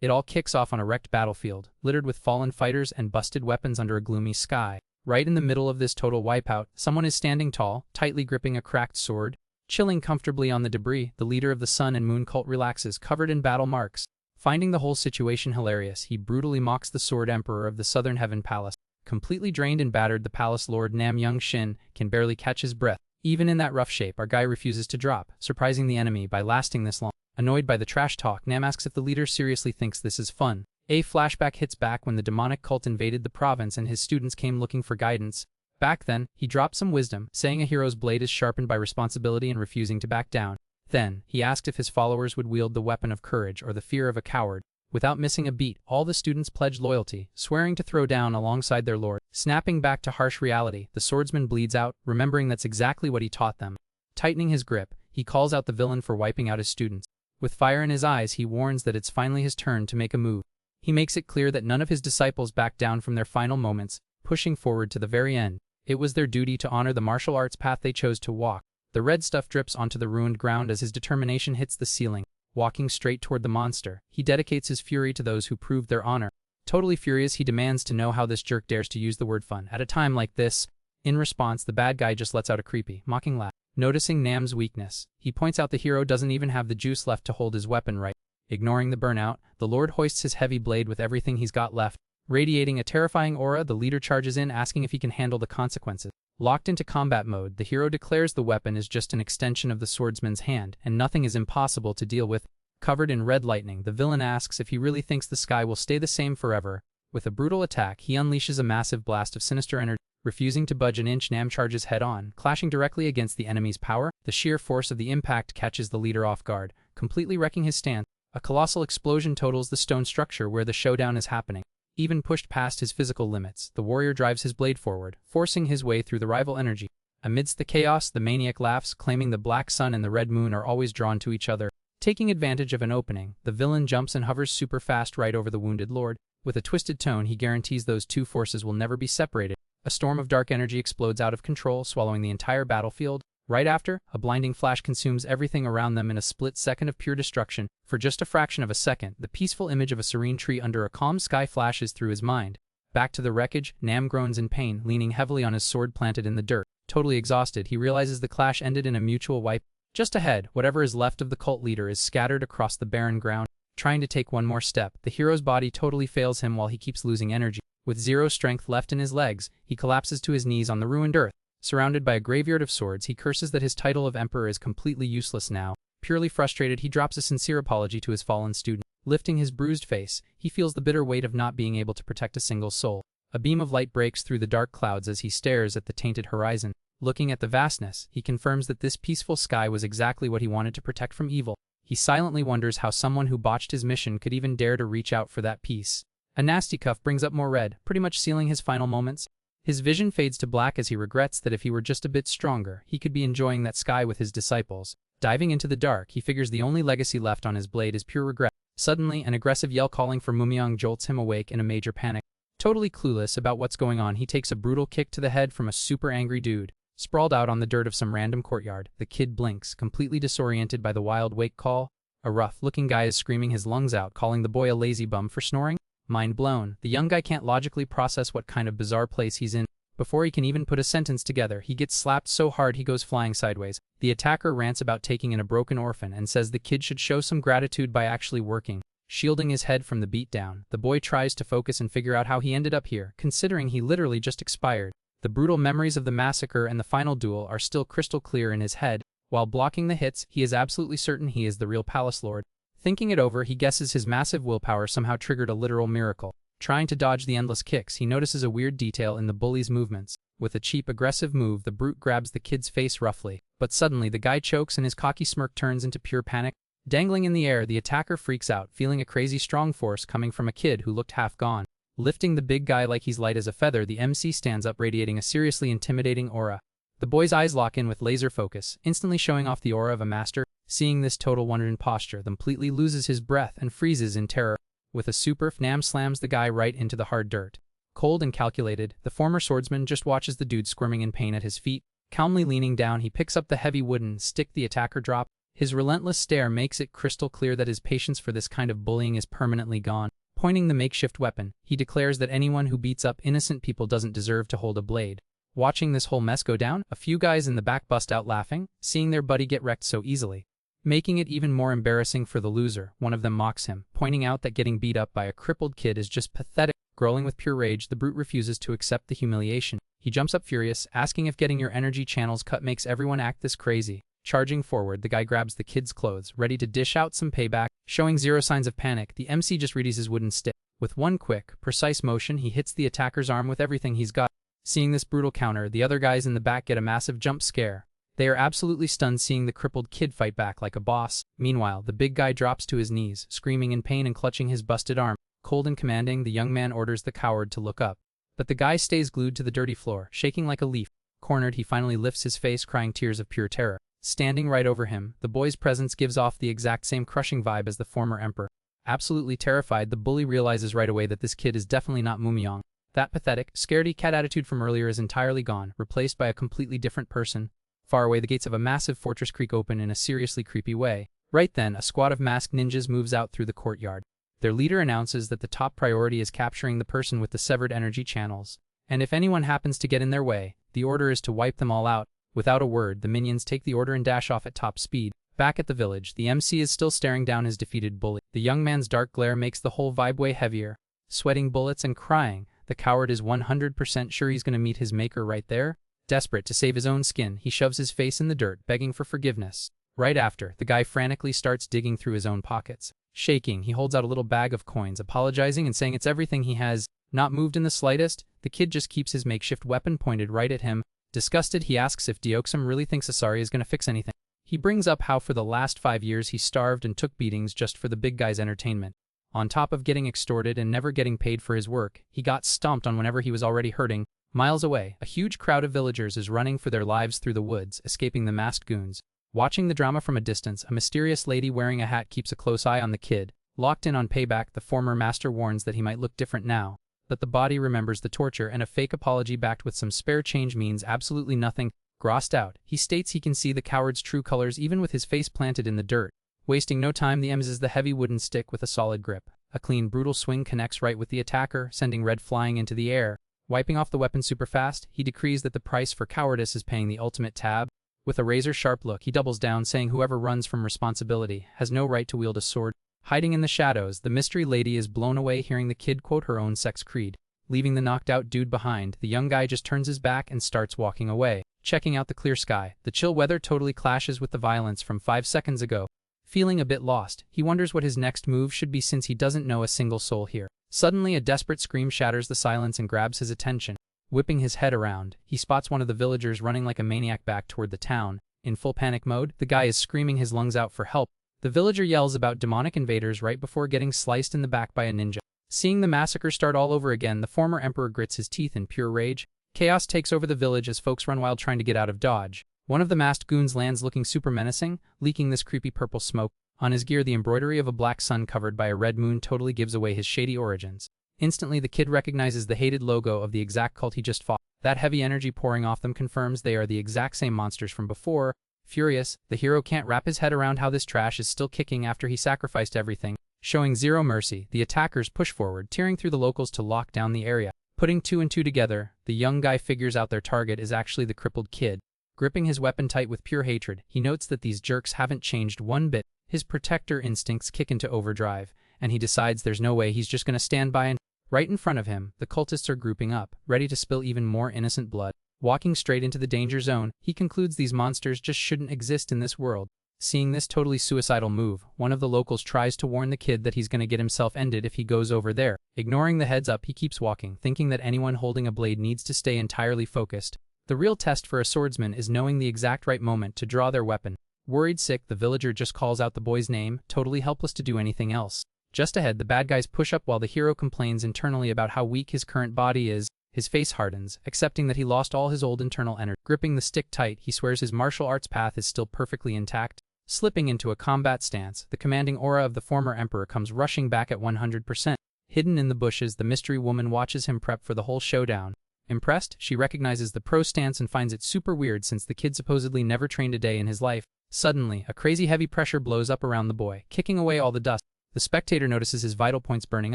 It all kicks off on a wrecked battlefield, littered with fallen fighters and busted weapons under a gloomy sky. Right in the middle of this total wipeout, someone is standing tall, tightly gripping a cracked sword. Chilling comfortably on the debris, the leader of the Sun and Moon cult relaxes, covered in battle marks. Finding the whole situation hilarious, he brutally mocks the Sword Emperor of the Southern Heaven Palace. Completely drained and battered, the Palace Lord Namgung can barely catch his breath. Even in that rough shape, our guy refuses to drop, surprising the enemy by lasting this long. Annoyed by the trash talk, Nam asks if the leader seriously thinks this is fun. A flashback hits back when the demonic cult invaded the province and his students came looking for guidance. Back then, he dropped some wisdom, saying a hero's blade is sharpened by responsibility and refusing to back down. Then, he asked if his followers would wield the weapon of courage or the fear of a coward. Without missing a beat, all the students pledged loyalty, swearing to throw down alongside their lord. Snapping back to harsh reality, the swordsman bleeds out, remembering that's exactly what he taught them. Tightening his grip, he calls out the villain for wiping out his students. With fire in his eyes, he warns that it's finally his turn to make a move. He makes it clear that none of his disciples back down from their final moments, pushing forward to the very end. It was their duty to honor the martial arts path they chose to walk. The red stuff drips onto the ruined ground as his determination hits the ceiling. Walking straight toward the monster, he dedicates his fury to those who proved their honor. Totally furious, he demands to know how this jerk dares to use the word fun at a time like this. In response, the bad guy just lets out a creepy, mocking laugh. Noticing Nam's weakness, he points out the hero doesn't even have the juice left to hold his weapon right. Ignoring the burnout, the Lord hoists his heavy blade with everything he's got left. Radiating a terrifying aura, the leader charges in, asking if he can handle the consequences. Locked into combat mode, the hero declares the weapon is just an extension of the swordsman's hand, and nothing is impossible to deal with. Covered in red lightning, the villain asks if he really thinks the sky will stay the same forever. With a brutal attack, he unleashes a massive blast of sinister energy. Refusing to budge an inch, Nam charges head-on, clashing directly against the enemy's power. The sheer force of the impact catches the leader off guard, completely wrecking his stance. A colossal explosion totals the stone structure where the showdown is happening. Even pushed past his physical limits, the warrior drives his blade forward, forcing his way through the rival energy. Amidst the chaos, the maniac laughs, claiming the black sun and the red moon are always drawn to each other. Taking advantage of an opening, the villain jumps and hovers super fast right over the wounded lord. With a twisted tone, he guarantees those two forces will never be separated. A storm of dark energy explodes out of control, swallowing the entire battlefield. Right after, a blinding flash consumes everything around them in a split second of pure destruction. For just a fraction of a second, the peaceful image of a serene tree under a calm sky flashes through his mind. Back to the wreckage, Nam groans in pain, leaning heavily on his sword planted in the dirt. Totally exhausted, he realizes the clash ended in a mutual wipe. Just ahead, whatever is left of the cult leader is scattered across the barren ground. Trying to take one more step, the hero's body totally fails him while he keeps losing energy. With zero strength left in his legs, he collapses to his knees on the ruined earth. Surrounded by a graveyard of swords, he curses that his title of emperor is completely useless now. Purely frustrated, he drops a sincere apology to his fallen student. Lifting his bruised face, he feels the bitter weight of not being able to protect a single soul. A beam of light breaks through the dark clouds as he stares at the tainted horizon. Looking at the vastness, he confirms that this peaceful sky was exactly what he wanted to protect from evil. He silently wonders how someone who botched his mission could even dare to reach out for that peace. A nasty cuff brings up more red, pretty much sealing his final moments. His vision fades to black as he regrets that if he were just a bit stronger, he could be enjoying that sky with his disciples. Diving into the dark, he figures the only legacy left on his blade is pure regret. Suddenly, an aggressive yell calling for Mumyong jolts him awake in a major panic. Totally clueless about what's going on, he takes a brutal kick to the head from a super angry dude. Sprawled out on the dirt of some random courtyard, the kid blinks, completely disoriented by the wild wake call. A rough-looking guy is screaming his lungs out, calling the boy a lazy bum for snoring. Mind blown, the young guy can't logically process what kind of bizarre place he's in. Before he can even put a sentence together, he gets slapped so hard he goes flying sideways. The attacker rants about taking in a broken orphan and says the kid should show some gratitude by actually working. Shielding his head from the beatdown, the boy tries to focus and figure out how he ended up here, considering he literally just expired. The brutal memories of the massacre and the final duel are still crystal clear in his head. While blocking the hits, he is absolutely certain he is the real Palace Lord. Thinking it over, he guesses his massive willpower somehow triggered a literal miracle. Trying to dodge the endless kicks, he notices a weird detail in the bully's movements. With a cheap, aggressive move, the brute grabs the kid's face roughly. But suddenly, the guy chokes and his cocky smirk turns into pure panic. Dangling in the air, the attacker freaks out, feeling a crazy strong force coming from a kid who looked half gone. Lifting the big guy like he's light as a feather, the MC stands up, radiating a seriously intimidating aura. The boy's eyes lock in with laser focus, instantly showing off the aura of a master. Seeing this total wonder and posture, the completely loses his breath and freezes in terror. With a super, Nam slams the guy right into the hard dirt. Cold and calculated, the former swordsman just watches the dude squirming in pain at his feet. Calmly leaning down, he picks up the heavy wooden stick the attacker dropped. His relentless stare makes it crystal clear that his patience for this kind of bullying is permanently gone. Pointing the makeshift weapon, he declares that anyone who beats up innocent people doesn't deserve to hold a blade. Watching this whole mess go down, a few guys in the back bust out laughing, seeing their buddy get wrecked so easily. Making it even more embarrassing for the loser, one of them mocks him, pointing out that getting beat up by a crippled kid is just pathetic. Growling with pure rage, the brute refuses to accept the humiliation. He jumps up furious, asking if getting your energy channels cut makes everyone act this crazy. Charging forward, the guy grabs the kid's clothes, ready to dish out some payback. Showing zero signs of panic, the MC just readies his wooden stick. With one quick, precise motion, he hits the attacker's arm with everything he's got. Seeing this brutal counter, the other guys in the back get a massive jump scare. They are absolutely stunned seeing the crippled kid fight back like a boss. Meanwhile, the big guy drops to his knees, screaming in pain and clutching his busted arm. Cold and commanding, the young man orders the coward to look up. But the guy stays glued to the dirty floor, shaking like a leaf. Cornered, he finally lifts his face, crying tears of pure terror. Standing right over him, the boy's presence gives off the exact same crushing vibe as the former emperor. Absolutely terrified, the bully realizes right away that this kid is definitely not Mumyong. That pathetic, scaredy cat attitude from earlier is entirely gone, replaced by a completely different person. Far away, the gates of a massive fortress creak open in a seriously creepy way. Right then, a squad of masked ninjas moves out through the courtyard. Their leader announces that the top priority is capturing the person with the severed energy channels. And if anyone happens to get in their way, the order is to wipe them all out. Without a word, the minions take the order and dash off at top speed. Back at the village, the MC is still staring down his defeated bully. The young man's dark glare makes the whole vibe way heavier. Sweating bullets and crying, the coward is 100% sure he's gonna meet his maker right there. Desperate to save his own skin, he shoves his face in the dirt, begging for forgiveness. Right after, the guy frantically starts digging through his own pockets. Shaking, he holds out a little bag of coins, apologizing and saying it's everything he has. Not moved in the slightest, the kid just keeps his makeshift weapon pointed right at him. Disgusted, he asks if Deoxum really thinks Asura is going to fix anything. He brings up how for the last 5 years he starved and took beatings just for the big guy's entertainment. On top of getting extorted and never getting paid for his work, he got stomped on whenever he was already hurting. Miles away, a huge crowd of villagers is running for their lives through the woods, escaping the masked goons. Watching the drama from a distance, a mysterious lady wearing a hat keeps a close eye on the kid. Locked in on payback, the former master warns that he might look different now. But the body remembers the torture, and a fake apology backed with some spare change means absolutely nothing. Grossed out, he states he can see the coward's true colors even with his face planted in the dirt. Wasting no time, the emses the heavy wooden stick with a solid grip. A clean, brutal swing connects right with the attacker, sending Red flying into the air. Wiping off the weapon super fast, he decrees that the price for cowardice is paying the ultimate tab. With a razor-sharp look, he doubles down, saying whoever runs from responsibility has no right to wield a sword. Hiding in the shadows, the mystery lady is blown away hearing the kid quote her own sex creed. Leaving the knocked-out dude behind, the young guy just turns his back and starts walking away. Checking out the clear sky, the chill weather totally clashes with the violence from 5 seconds ago. Feeling a bit lost, he wonders what his next move should be since he doesn't know a single soul here. Suddenly, a desperate scream shatters the silence and grabs his attention. Whipping his head around, he spots one of the villagers running like a maniac back toward the town. In full panic mode, the guy is screaming his lungs out for help. The villager yells about demonic invaders right before getting sliced in the back by a ninja. Seeing the massacre start all over again, the former emperor grits his teeth in pure rage. Chaos takes over the village as folks run wild trying to get out of dodge. One of the masked goons lands looking super menacing, leaking this creepy purple smoke. On his gear, the embroidery of a black sun covered by a red moon totally gives away his shady origins. Instantly, the kid recognizes the hated logo of the exact cult he just fought. That heavy energy pouring off them confirms they are the exact same monsters from before. Furious, the hero can't wrap his head around how this trash is still kicking after he sacrificed everything. Showing zero mercy, the attackers push forward, tearing through the locals to lock down the area. Putting 2 and 2 together, the young guy figures out their target is actually the crippled kid. Gripping his weapon tight with pure hatred, he notes that these jerks haven't changed one bit. His protector instincts kick into overdrive, and he decides there's no way he's just gonna stand by and... Right in front of him, the cultists are grouping up, ready to spill even more innocent blood. Walking straight into the danger zone, he concludes these monsters just shouldn't exist in this world. Seeing this totally suicidal move, one of the locals tries to warn the kid that he's gonna get himself ended if he goes over there. Ignoring the heads up, he keeps walking, thinking that anyone holding a blade needs to stay entirely focused. The real test for a swordsman is knowing the exact right moment to draw their weapon. Worried sick, the villager just calls out the boy's name, totally helpless to do anything else. Just ahead, the bad guys push up while the hero complains internally about how weak his current body is. His face hardens, accepting that he lost all his old internal energy. Gripping the stick tight, he swears his martial arts path is still perfectly intact. Slipping into a combat stance, the commanding aura of the former emperor comes rushing back at 100%. Hidden in the bushes, the mystery woman watches him prep for the whole showdown. Impressed, she recognizes the pro stance and finds it super weird since the kid supposedly never trained a day in his life. Suddenly, a crazy heavy pressure blows up around the boy, kicking away all the dust. The spectator notices his vital points burning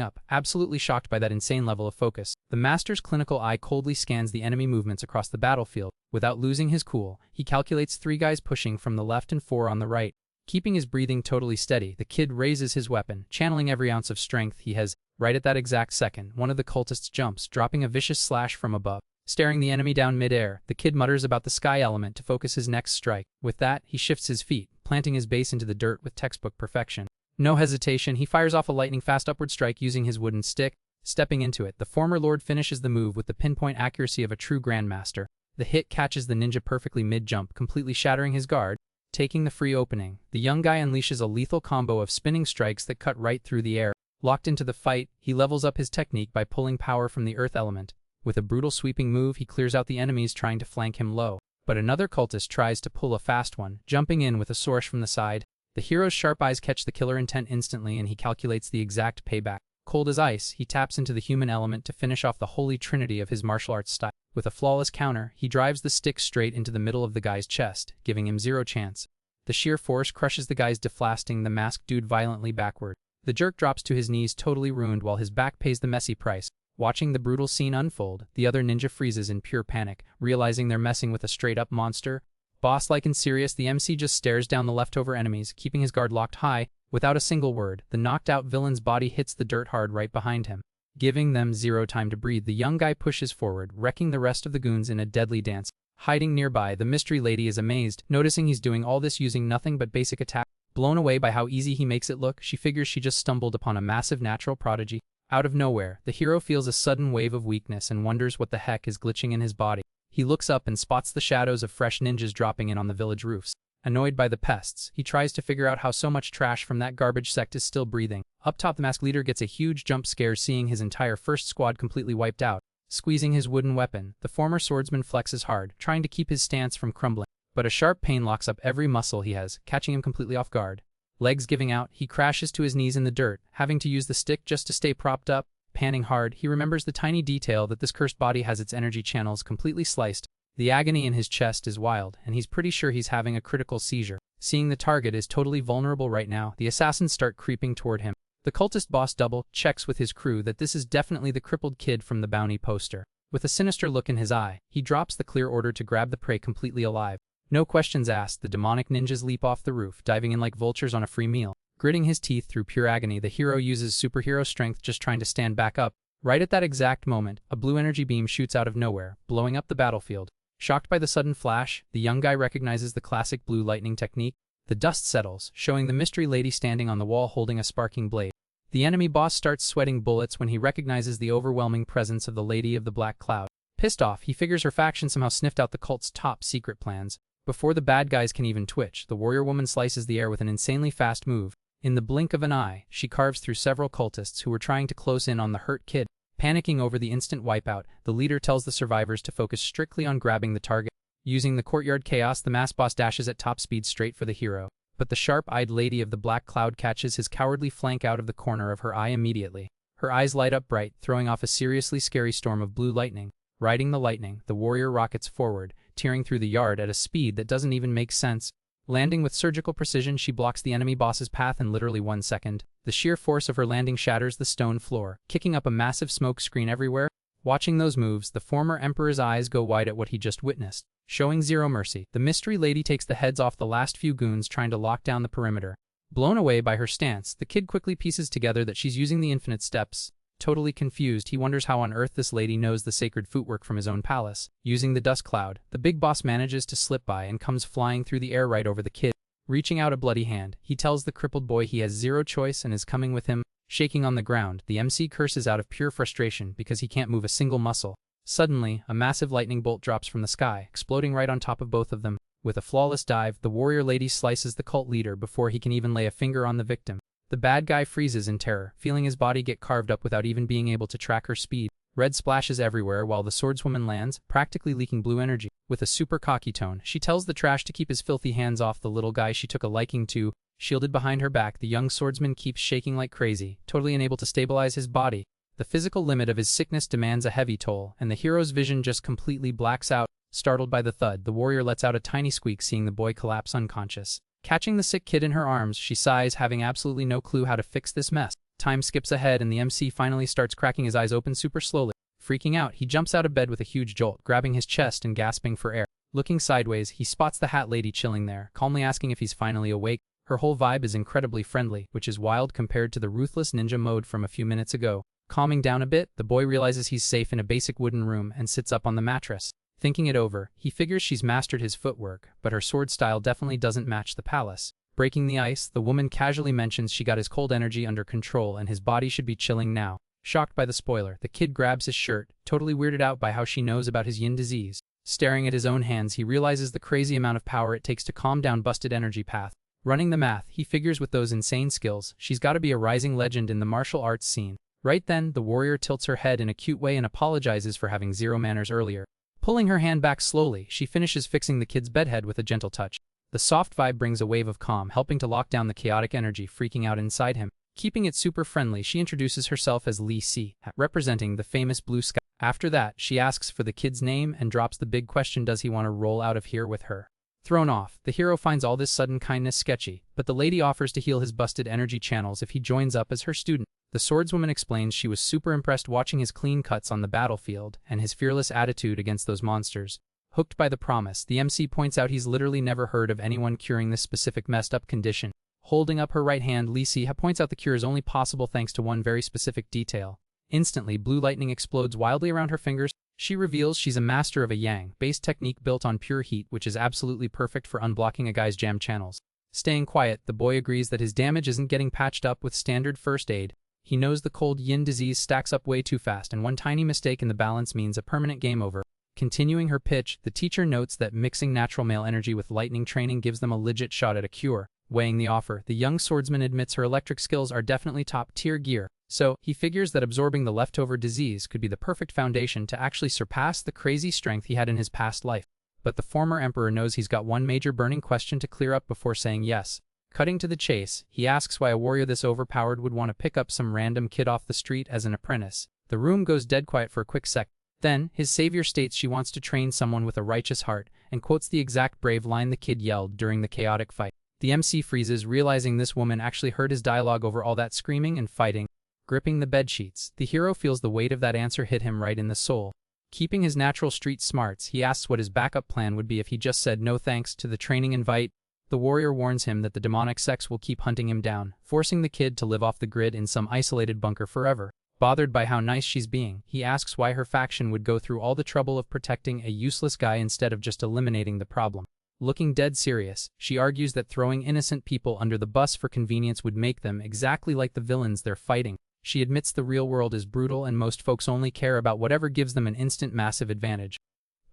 up, absolutely shocked by that insane level of focus. The master's clinical eye coldly scans the enemy movements across the battlefield. Without losing his cool, he calculates 3 guys pushing from the left and 4 on the right. Keeping his breathing totally steady, the kid raises his weapon, channeling every ounce of strength he has. Right at that exact second, one of the cultists jumps, dropping a vicious slash from above. Staring the enemy down mid-air, the kid mutters about the sky element to focus his next strike. With that, he shifts his feet, planting his base into the dirt with textbook perfection. No hesitation, he fires off a lightning-fast upward strike using his wooden stick. Stepping into it, the former lord finishes the move with the pinpoint accuracy of a true grandmaster. The hit catches the ninja perfectly mid-jump, completely shattering his guard. Taking the free opening, the young guy unleashes a lethal combo of spinning strikes that cut right through the air. Locked into the fight, he levels up his technique by pulling power from the earth element. With a brutal sweeping move, he clears out the enemies trying to flank him low. But another cultist tries to pull a fast one, jumping in with a source from the side. The hero's sharp eyes catch the killer intent instantly, and he calculates the exact payback. Cold as ice, he taps into the human element to finish off the holy trinity of his martial arts style. With a flawless counter, he drives the stick straight into the middle of the guy's chest, giving him 0 chance. The sheer force crushes the guy's deflasting the masked dude violently backward. The jerk drops to his knees totally ruined while his back pays the messy price. Watching the brutal scene unfold, the other ninja freezes in pure panic, realizing they're messing with a straight-up monster. Boss-like and serious, the MC just stares down the leftover enemies, keeping his guard locked high. Without a single word, the knocked-out villain's body hits the dirt hard right behind him. Giving them 0 time to breathe, the young guy pushes forward, wrecking the rest of the goons in a deadly dance. Hiding nearby, the mystery lady is amazed, noticing he's doing all this using nothing but basic attack. Blown away by how easy he makes it look, she figures she just stumbled upon a massive natural prodigy. Out of nowhere, the hero feels a sudden wave of weakness and wonders what the heck is glitching in his body. He looks up and spots the shadows of fresh ninjas dropping in on the village roofs. Annoyed by the pests, he tries to figure out how so much trash from that garbage sect is still breathing. Up top, the masked leader gets a huge jump scare seeing his entire first squad completely wiped out. Squeezing his wooden weapon, the former swordsman flexes hard, trying to keep his stance from crumbling. But a sharp pain locks up every muscle he has, catching him completely off guard. Legs giving out, he crashes to his knees in the dirt, having to use the stick just to stay propped up. Panting hard, he remembers the tiny detail that this cursed body has its energy channels completely sliced. The agony in his chest is wild, and he's pretty sure he's having a critical seizure. Seeing the target is totally vulnerable right now, the assassins start creeping toward him. The cultist boss double checks with his crew that this is definitely the crippled kid from the bounty poster. With a sinister look in his eye, he drops the clear order to grab the prey completely alive. No questions asked, the demonic ninjas leap off the roof, diving in like vultures on a free meal. Gritting his teeth through pure agony, the hero uses superhero strength just trying to stand back up. Right at that exact moment, a blue energy beam shoots out of nowhere, blowing up the battlefield. Shocked by the sudden flash, the young guy recognizes the classic blue lightning technique. The dust settles, showing the mystery lady standing on the wall holding a sparking blade. The enemy boss starts sweating bullets when he recognizes the overwhelming presence of the Lady of the Black Cloud. Pissed off, he figures her faction somehow sniffed out the cult's top secret plans. Before the bad guys can even twitch, the warrior woman slices the air with an insanely fast move. In the blink of an eye, she carves through several cultists who were trying to close in on the hurt kid. Panicking over the instant wipeout, the leader tells the survivors to focus strictly on grabbing the target. Using the courtyard chaos, the masked boss dashes at top speed straight for the hero. But the sharp-eyed Lady of the Black Cloud catches his cowardly flank out of the corner of her eye immediately. Her eyes light up bright, throwing off a seriously scary storm of blue lightning. Riding the lightning, the warrior rockets forward, tearing through the yard at a speed that doesn't even make sense. Landing with surgical precision, she blocks the enemy boss's path in literally 1 second. The sheer force of her landing shatters the stone floor, kicking up a massive smoke screen everywhere. Watching those moves, the former emperor's eyes go wide at what he just witnessed. Showing zero mercy, the mystery lady takes the heads off the last few goons trying to lock down the perimeter. Blown away by her stance, the kid quickly pieces together that she's using the infinite steps. Totally confused, he wonders how on earth this lady knows the sacred footwork from his own palace. Using the dust cloud, the big boss manages to slip by and comes flying through the air right over the kid. Reaching out a bloody hand, he tells the crippled boy he has zero choice and is coming with him. Shaking on the ground, the MC curses out of pure frustration because he can't move a single muscle. Suddenly, a massive lightning bolt drops from the sky, exploding right on top of both of them. With a flawless dive, the warrior lady slices the cult leader before he can even lay a finger on the victim. The bad guy freezes in terror, feeling his body get carved up without even being able to track her speed. Red splashes everywhere while the swordswoman lands, practically leaking blue energy. With a super cocky tone, she tells the trash to keep his filthy hands off the little guy she took a liking to. Shielded behind her back, the young swordsman keeps shaking like crazy, totally unable to stabilize his body. The physical limit of his sickness demands a heavy toll, and the hero's vision just completely blacks out. Startled by the thud, the warrior lets out a tiny squeak, seeing the boy collapse unconscious. Catching the sick kid in her arms, she sighs, having absolutely no clue how to fix this mess. Time skips ahead and the MC finally starts cracking his eyes open super slowly. Freaking out, he jumps out of bed with a huge jolt, grabbing his chest and gasping for air. Looking sideways, he spots the hat lady chilling there, calmly asking if he's finally awake. Her whole vibe is incredibly friendly, which is wild compared to the ruthless ninja mode from a few minutes ago. Calming down a bit, the boy realizes he's safe in a basic wooden room and sits up on the mattress. Thinking it over, he figures she's mastered his footwork, but her sword style definitely doesn't match the palace. Breaking the ice, the woman casually mentions she got his cold energy under control and his body should be chilling now. Shocked by the spoiler, the kid grabs his shirt, totally weirded out by how she knows about his yin disease. Staring at his own hands, he realizes the crazy amount of power it takes to calm down busted energy path. Running the math, he figures with those insane skills, she's gotta be a rising legend in the martial arts scene. Right then, the warrior tilts her head in a cute way and apologizes for having zero manners earlier. Pulling her hand back slowly, she finishes fixing the kid's bedhead with a gentle touch. The soft vibe brings a wave of calm, helping to lock down the chaotic energy freaking out inside him. Keeping it super friendly, she introduces herself as Lee Si, representing the famous blue sky. After that, she asks for the kid's name and drops the big question: does he want to roll out of here with her? Thrown off, the hero finds all this sudden kindness sketchy, but the lady offers to heal his busted energy channels if he joins up as her student. The swordswoman explains she was super impressed watching his clean cuts on the battlefield and his fearless attitude against those monsters. Hooked by the promise, the MC points out he's literally never heard of anyone curing this specific messed up condition. Holding up her right hand, Lee Si points out the cure is only possible thanks to one very specific detail. Instantly, blue lightning explodes wildly around her fingers. She reveals she's a master of a yang-based technique built on pure heat, which is absolutely perfect for unblocking a guy's jam channels. Staying quiet, the boy agrees that his damage isn't getting patched up with standard first aid. He knows the cold yin disease stacks up way too fast, and one tiny mistake in the balance means a permanent game over. Continuing her pitch, the teacher notes that mixing natural male energy with lightning training gives them a legit shot at a cure. Weighing the offer, the young swordsman admits her electric skills are definitely top-tier gear, so he figures that absorbing the leftover disease could be the perfect foundation to actually surpass the crazy strength he had in his past life. But the former emperor knows he's got one major burning question to clear up before saying yes. Cutting to the chase, he asks why a warrior this overpowered would want to pick up some random kid off the street as an apprentice. The room goes dead quiet for a quick sec. Then, his savior states she wants to train someone with a righteous heart, and quotes the exact brave line the kid yelled during the chaotic fight. The MC freezes, realizing this woman actually heard his dialogue over all that screaming and fighting. Gripping the bedsheets, the hero feels the weight of that answer hit him right in the soul. Keeping his natural street smarts, he asks what his backup plan would be if he just said no thanks to the training invite. The warrior warns him that the demonic sex will keep hunting him down, forcing the kid to live off the grid in some isolated bunker forever. Bothered by how nice she's being, he asks why her faction would go through all the trouble of protecting a useless guy instead of just eliminating the problem. Looking dead serious, she argues that throwing innocent people under the bus for convenience would make them exactly like the villains they're fighting. She admits the real world is brutal and most folks only care about whatever gives them an instant massive advantage.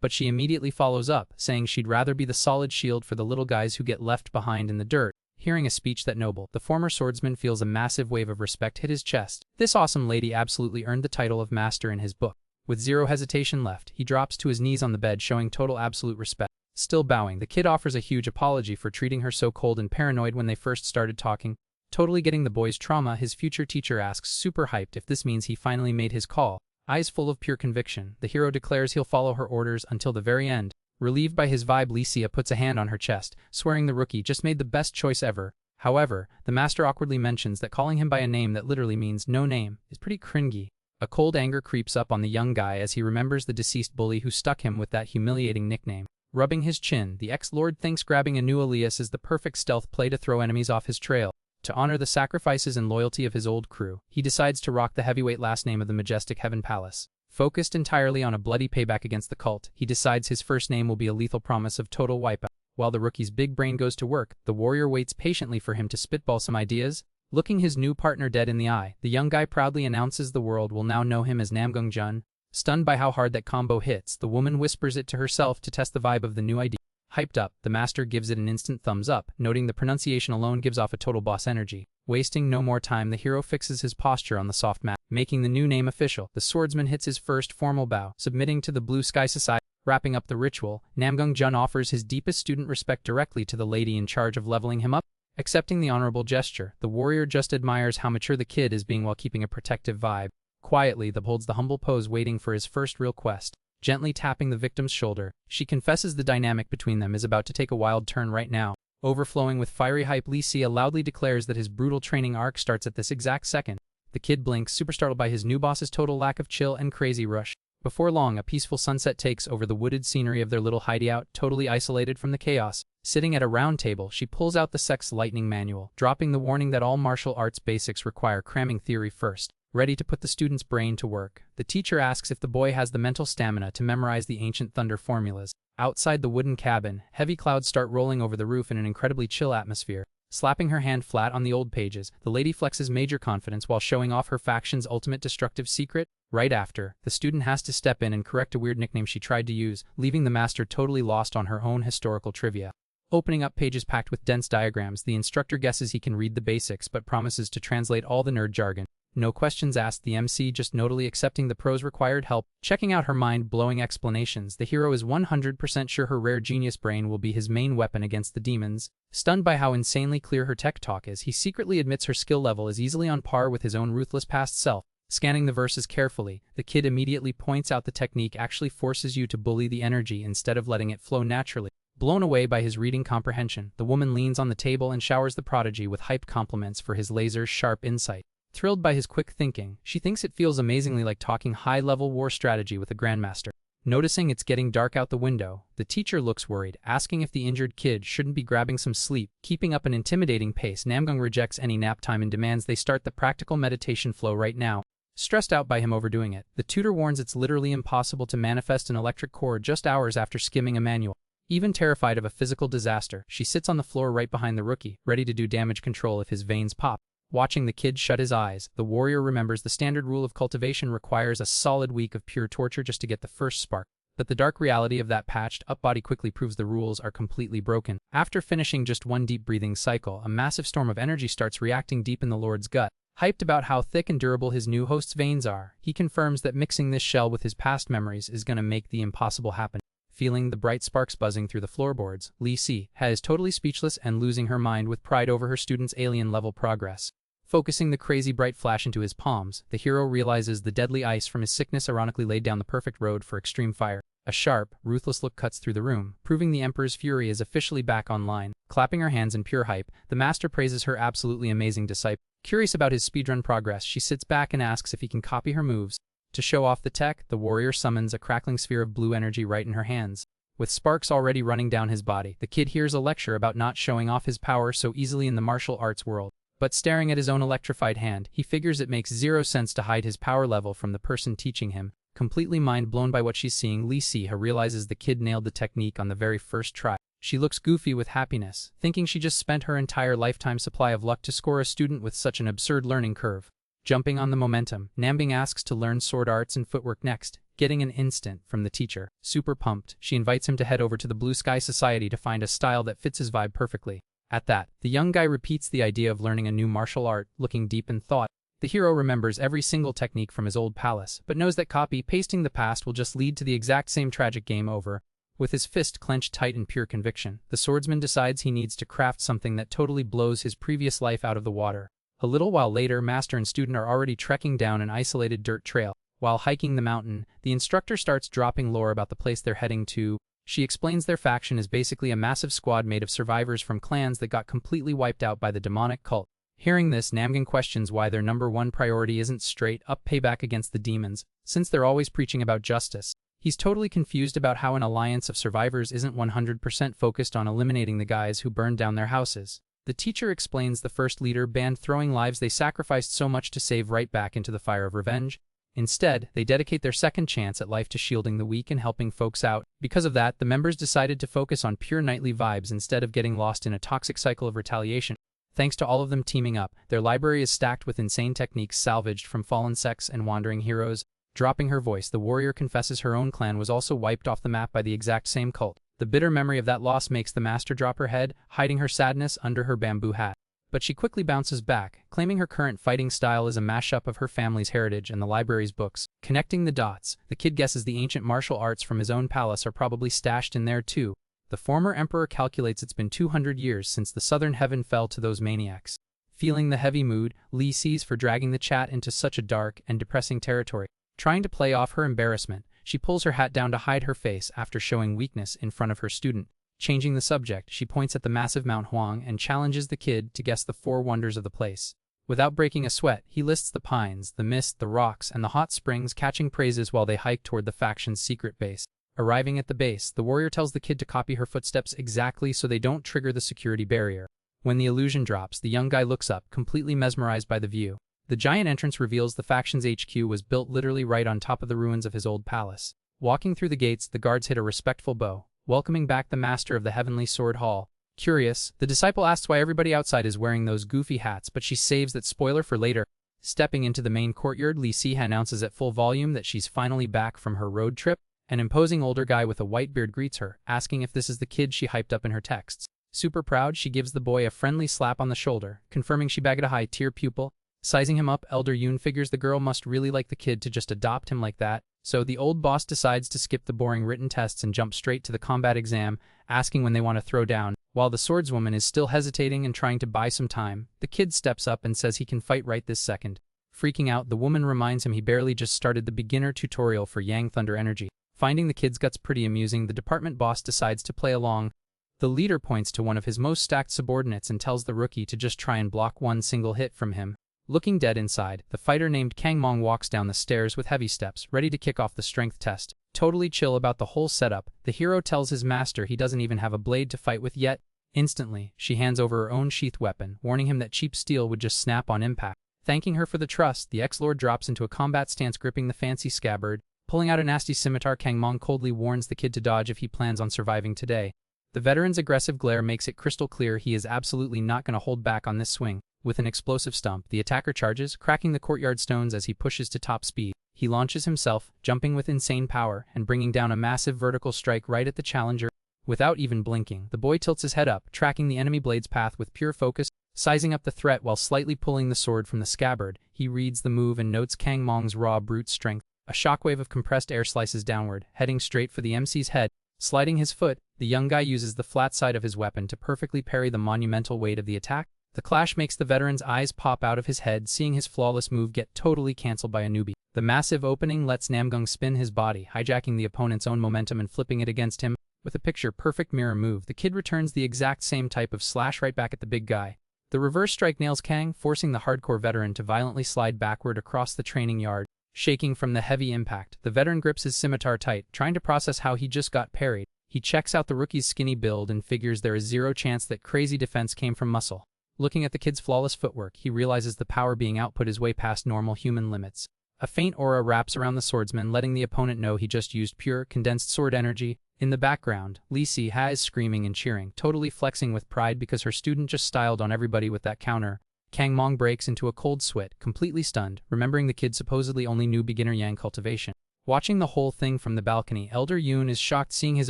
But she immediately follows up, saying she'd rather be the solid shield for the little guys who get left behind in the dirt. Hearing a speech that noble, the former swordsman feels a massive wave of respect hit his chest. This awesome lady absolutely earned the title of master in his book. With zero hesitation left, he drops to his knees on the bed, showing total absolute respect. Still bowing, the kid offers a huge apology for treating her so cold and paranoid when they first started talking. Totally getting the boy's trauma, his future teacher asks, super hyped, if this means he finally made his call. Eyes full of pure conviction, the hero declares he'll follow her orders until the very end. Relieved by his vibe, Licia puts a hand on her chest, swearing the rookie just made the best choice ever. However, the master awkwardly mentions that calling him by a name that literally means no name is pretty cringy. A cold anger creeps up on the young guy as he remembers the deceased bully who stuck him with that humiliating nickname. Rubbing his chin, the ex-lord thinks grabbing a new alias is the perfect stealth play to throw enemies off his trail. To honor the sacrifices and loyalty of his old crew, he decides to rock the heavyweight last name of the majestic Heaven Palace. Focused entirely on a bloody payback against the cult, he decides his first name will be a lethal promise of total wipeout. While the rookie's big brain goes to work, the warrior waits patiently for him to spitball some ideas. Looking his new partner dead in the eye, the young guy proudly announces the world will now know him as Namgung Jun. Stunned by how hard that combo hits, the woman whispers it to herself to test the vibe of the new idea. Hyped up, the master gives it an instant thumbs up, noting the pronunciation alone gives off a total boss energy. Wasting no more time, the hero fixes his posture on the soft mat, making the new name official. The swordsman hits his first formal bow, submitting to the Blue Sky Society. Wrapping up the ritual, Namgung Jun offers his deepest student respect directly to the lady in charge of leveling him up. Accepting the honorable gesture, the warrior just admires how mature the kid is being while keeping a protective vibe. Quietly, the holds the humble pose waiting for his first real quest. Gently tapping the victim's shoulder, she confesses the dynamic between them is about to take a wild turn right now. Overflowing with fiery hype, Lee loudly declares that his brutal training arc starts at this exact second. The kid blinks, super startled by his new boss's total lack of chill and crazy rush. Before long, a peaceful sunset takes over the wooded scenery of their little hideout, totally isolated from the chaos. Sitting at a round table, she pulls out the Sex Lightning Manual, dropping the warning that all martial arts basics require cramming theory first. Ready to put the student's brain to work, the teacher asks if the boy has the mental stamina to memorize the ancient thunder formulas. Outside the wooden cabin, heavy clouds start rolling over the roof in an incredibly chill atmosphere. Slapping her hand flat on the old pages, the lady flexes major confidence while showing off her faction's ultimate destructive secret. Right after, the student has to step in and correct a weird nickname she tried to use, leaving the master totally lost on her own historical trivia. Opening up pages packed with dense diagrams, the instructor guesses he can read the basics but promises to translate all the nerd jargon. No questions asked, the MC just notally accepting the pro's required help. Checking out her mind-blowing explanations, the hero is 100% sure her rare genius brain will be his main weapon against the demons. Stunned by how insanely clear her tech talk is, he secretly admits her skill level is easily on par with his own ruthless past self. Scanning the verses carefully, the kid immediately points out the technique actually forces you to bully the energy instead of letting it flow naturally. Blown away by his reading comprehension, the woman leans on the table and showers the prodigy with hype compliments for his laser-sharp insight. Thrilled by his quick thinking, she thinks it feels amazingly like talking high-level war strategy with a grandmaster. Noticing it's getting dark out the window, the teacher looks worried, asking if the injured kid shouldn't be grabbing some sleep. Keeping up an intimidating pace, Namgung rejects any nap time and demands they start the practical meditation flow right now. Stressed out by him overdoing it, the tutor warns it's literally impossible to manifest an electric cord just hours after skimming a manual. Even terrified of a physical disaster, she sits on the floor right behind the rookie, ready to do damage control if his veins pop. Watching the kid shut his eyes, the warrior remembers the standard rule of cultivation requires a solid week of pure torture just to get the first spark. But the dark reality of that patched-up body quickly proves the rules are completely broken. After finishing just one deep breathing cycle, a massive storm of energy starts reacting deep in the Lord's gut. Hyped about how thick and durable his new host's veins are, he confirms that mixing this shell with his past memories is gonna make the impossible happen. Feeling the bright sparks buzzing through the floorboards, Lee is totally speechless and losing her mind with pride over her student's alien-level progress. Focusing the crazy bright flash into his palms, the hero realizes the deadly ice from his sickness ironically laid down the perfect road for extreme fire. A sharp, ruthless look cuts through the room, proving the Emperor's fury is officially back online. Clapping her hands in pure hype, the master praises her absolutely amazing disciple. Curious about his speedrun progress, she sits back and asks if he can copy her moves. To show off the tech, the warrior summons a crackling sphere of blue energy right in her hands. With sparks already running down his body, the kid hears a lecture about not showing off his power so easily in the martial arts world. But staring at his own electrified hand, he figures it makes zero sense to hide his power level from the person teaching him. Completely mind-blown by what she's seeing, Lee realizes the kid nailed the technique on the very first try. She looks goofy with happiness, thinking she just spent her entire lifetime supply of luck to score a student with such an absurd learning curve. Jumping on the momentum, Namgung asks to learn sword arts and footwork next, getting an instant from the teacher. Super pumped, she invites him to head over to the Blue Sky Society to find a style that fits his vibe perfectly. At that, the young guy repeats the idea of learning a new martial art, looking deep in thought. The hero remembers every single technique from his old palace, but knows that copy-pasting the past will just lead to the exact same tragic game over. With his fist clenched tight in pure conviction, the swordsman decides he needs to craft something that totally blows his previous life out of the water. A little while later, master and student are already trekking down an isolated dirt trail. While hiking the mountain, the instructor starts dropping lore about the place they're heading to. She explains their faction is basically a massive squad made of survivors from clans that got completely wiped out by the demonic cult. Hearing this, Namgung questions why their number one priority isn't straight-up payback against the demons, since they're always preaching about justice. He's totally confused about how an alliance of survivors isn't 100% focused on eliminating the guys who burned down their houses. The teacher explains the first leader banned throwing lives they sacrificed so much to save right back into the fire of revenge. Instead, they dedicate their second chance at life to shielding the weak and helping folks out. Because of that, the members decided to focus on pure knightly vibes instead of getting lost in a toxic cycle of retaliation. Thanks to all of them teaming up, their library is stacked with insane techniques salvaged from fallen sects and wandering heroes. Dropping her voice, the warrior confesses her own clan was also wiped off the map by the exact same cult. The bitter memory of that loss makes the master drop her head, hiding her sadness under her bamboo hat. But she quickly bounces back, claiming her current fighting style is a mashup of her family's heritage and the library's books. Connecting the dots, the kid guesses the ancient martial arts from his own palace are probably stashed in there too. The former emperor calculates it's been 200 years since the southern heaven fell to those maniacs. Feeling the heavy mood, Lee sees for dragging the chat into such a dark and depressing territory. Trying to play off her embarrassment, she pulls her hat down to hide her face after showing weakness in front of her student. Changing the subject, she points at the massive Mount Huang and challenges the kid to guess the 4 wonders of the place. Without breaking a sweat, he lists the pines, the mist, the rocks, and the hot springs, catching praises while they hike toward the faction's secret base. Arriving at the base, the warrior tells the kid to copy her footsteps exactly so they don't trigger the security barrier. When the illusion drops, the young guy looks up, completely mesmerized by the view. The giant entrance reveals the faction's HQ was built literally right on top of the ruins of his old palace. Walking through the gates, the guards hit a respectful bow, welcoming back the master of the Heavenly Sword Hall. Curious, the disciple asks why everybody outside is wearing those goofy hats, but she saves that spoiler for later. Stepping into the main courtyard, Lee Si-ha announces at full volume that she's finally back from her road trip. An imposing older guy with a white beard greets her, asking if this is the kid she hyped up in her texts. Super proud, she gives the boy a friendly slap on the shoulder, confirming she bagged a high-tier pupil. Sizing him up, Elder Yoon figures the girl must really like the kid to just adopt him like that, so the old boss decides to skip the boring written tests and jump straight to the combat exam, asking when they want to throw down. While the swordswoman is still hesitating and trying to buy some time, the kid steps up and says he can fight right this second. Freaking out, the woman reminds him he barely just started the beginner tutorial for Yang Thunder Energy. Finding the kid's guts pretty amusing, the department boss decides to play along. The leader points to one of his most stacked subordinates and tells the rookie to just try and block one single hit from him. Looking dead inside, the fighter named Kang Mong walks down the stairs with heavy steps, ready to kick off the strength test. Totally chill about the whole setup, the hero tells his master he doesn't even have a blade to fight with yet. Instantly, she hands over her own sheath weapon, warning him that cheap steel would just snap on impact. Thanking her for the trust, the ex-lord drops into a combat stance gripping the fancy scabbard. Pulling out a nasty scimitar, Kang Mong coldly warns the kid to dodge if he plans on surviving today. The veteran's aggressive glare makes it crystal clear he is absolutely not going to hold back on this swing. With an explosive stomp, the attacker charges, cracking the courtyard stones as he pushes to top speed. He launches himself, jumping with insane power, and bringing down a massive vertical strike right at the challenger. Without even blinking, the boy tilts his head up, tracking the enemy blade's path with pure focus. Sizing up the threat while slightly pulling the sword from the scabbard, he reads the move and notes Kang Mong's raw brute strength. A shockwave of compressed air slices downward, heading straight for the MC's head. Sliding his foot, the young guy uses the flat side of his weapon to perfectly parry the monumental weight of the attack. The clash makes the veteran's eyes pop out of his head, seeing his flawless move get totally cancelled by a newbie. The massive opening lets Namgung spin his body, hijacking the opponent's own momentum and flipping it against him. With a picture-perfect mirror move, the kid returns the exact same type of slash right back at the big guy. The reverse strike nails Kang, forcing the hardcore veteran to violently slide backward across the training yard. Shaking from the heavy impact, the veteran grips his scimitar tight, trying to process how he just got parried. He checks out the rookie's skinny build and figures there is zero chance that crazy defense came from muscle. Looking at the kid's flawless footwork, he realizes the power being output is way past normal human limits. A faint aura wraps around the swordsman, letting the opponent know he just used pure, condensed sword energy. In the background, Lee Si-ha is screaming and cheering, totally flexing with pride because her student just styled on everybody with that counter. Kang Mong breaks into a cold sweat, completely stunned, remembering the kid supposedly only knew beginner Yang cultivation. Watching the whole thing from the balcony, Elder Yoon is shocked seeing his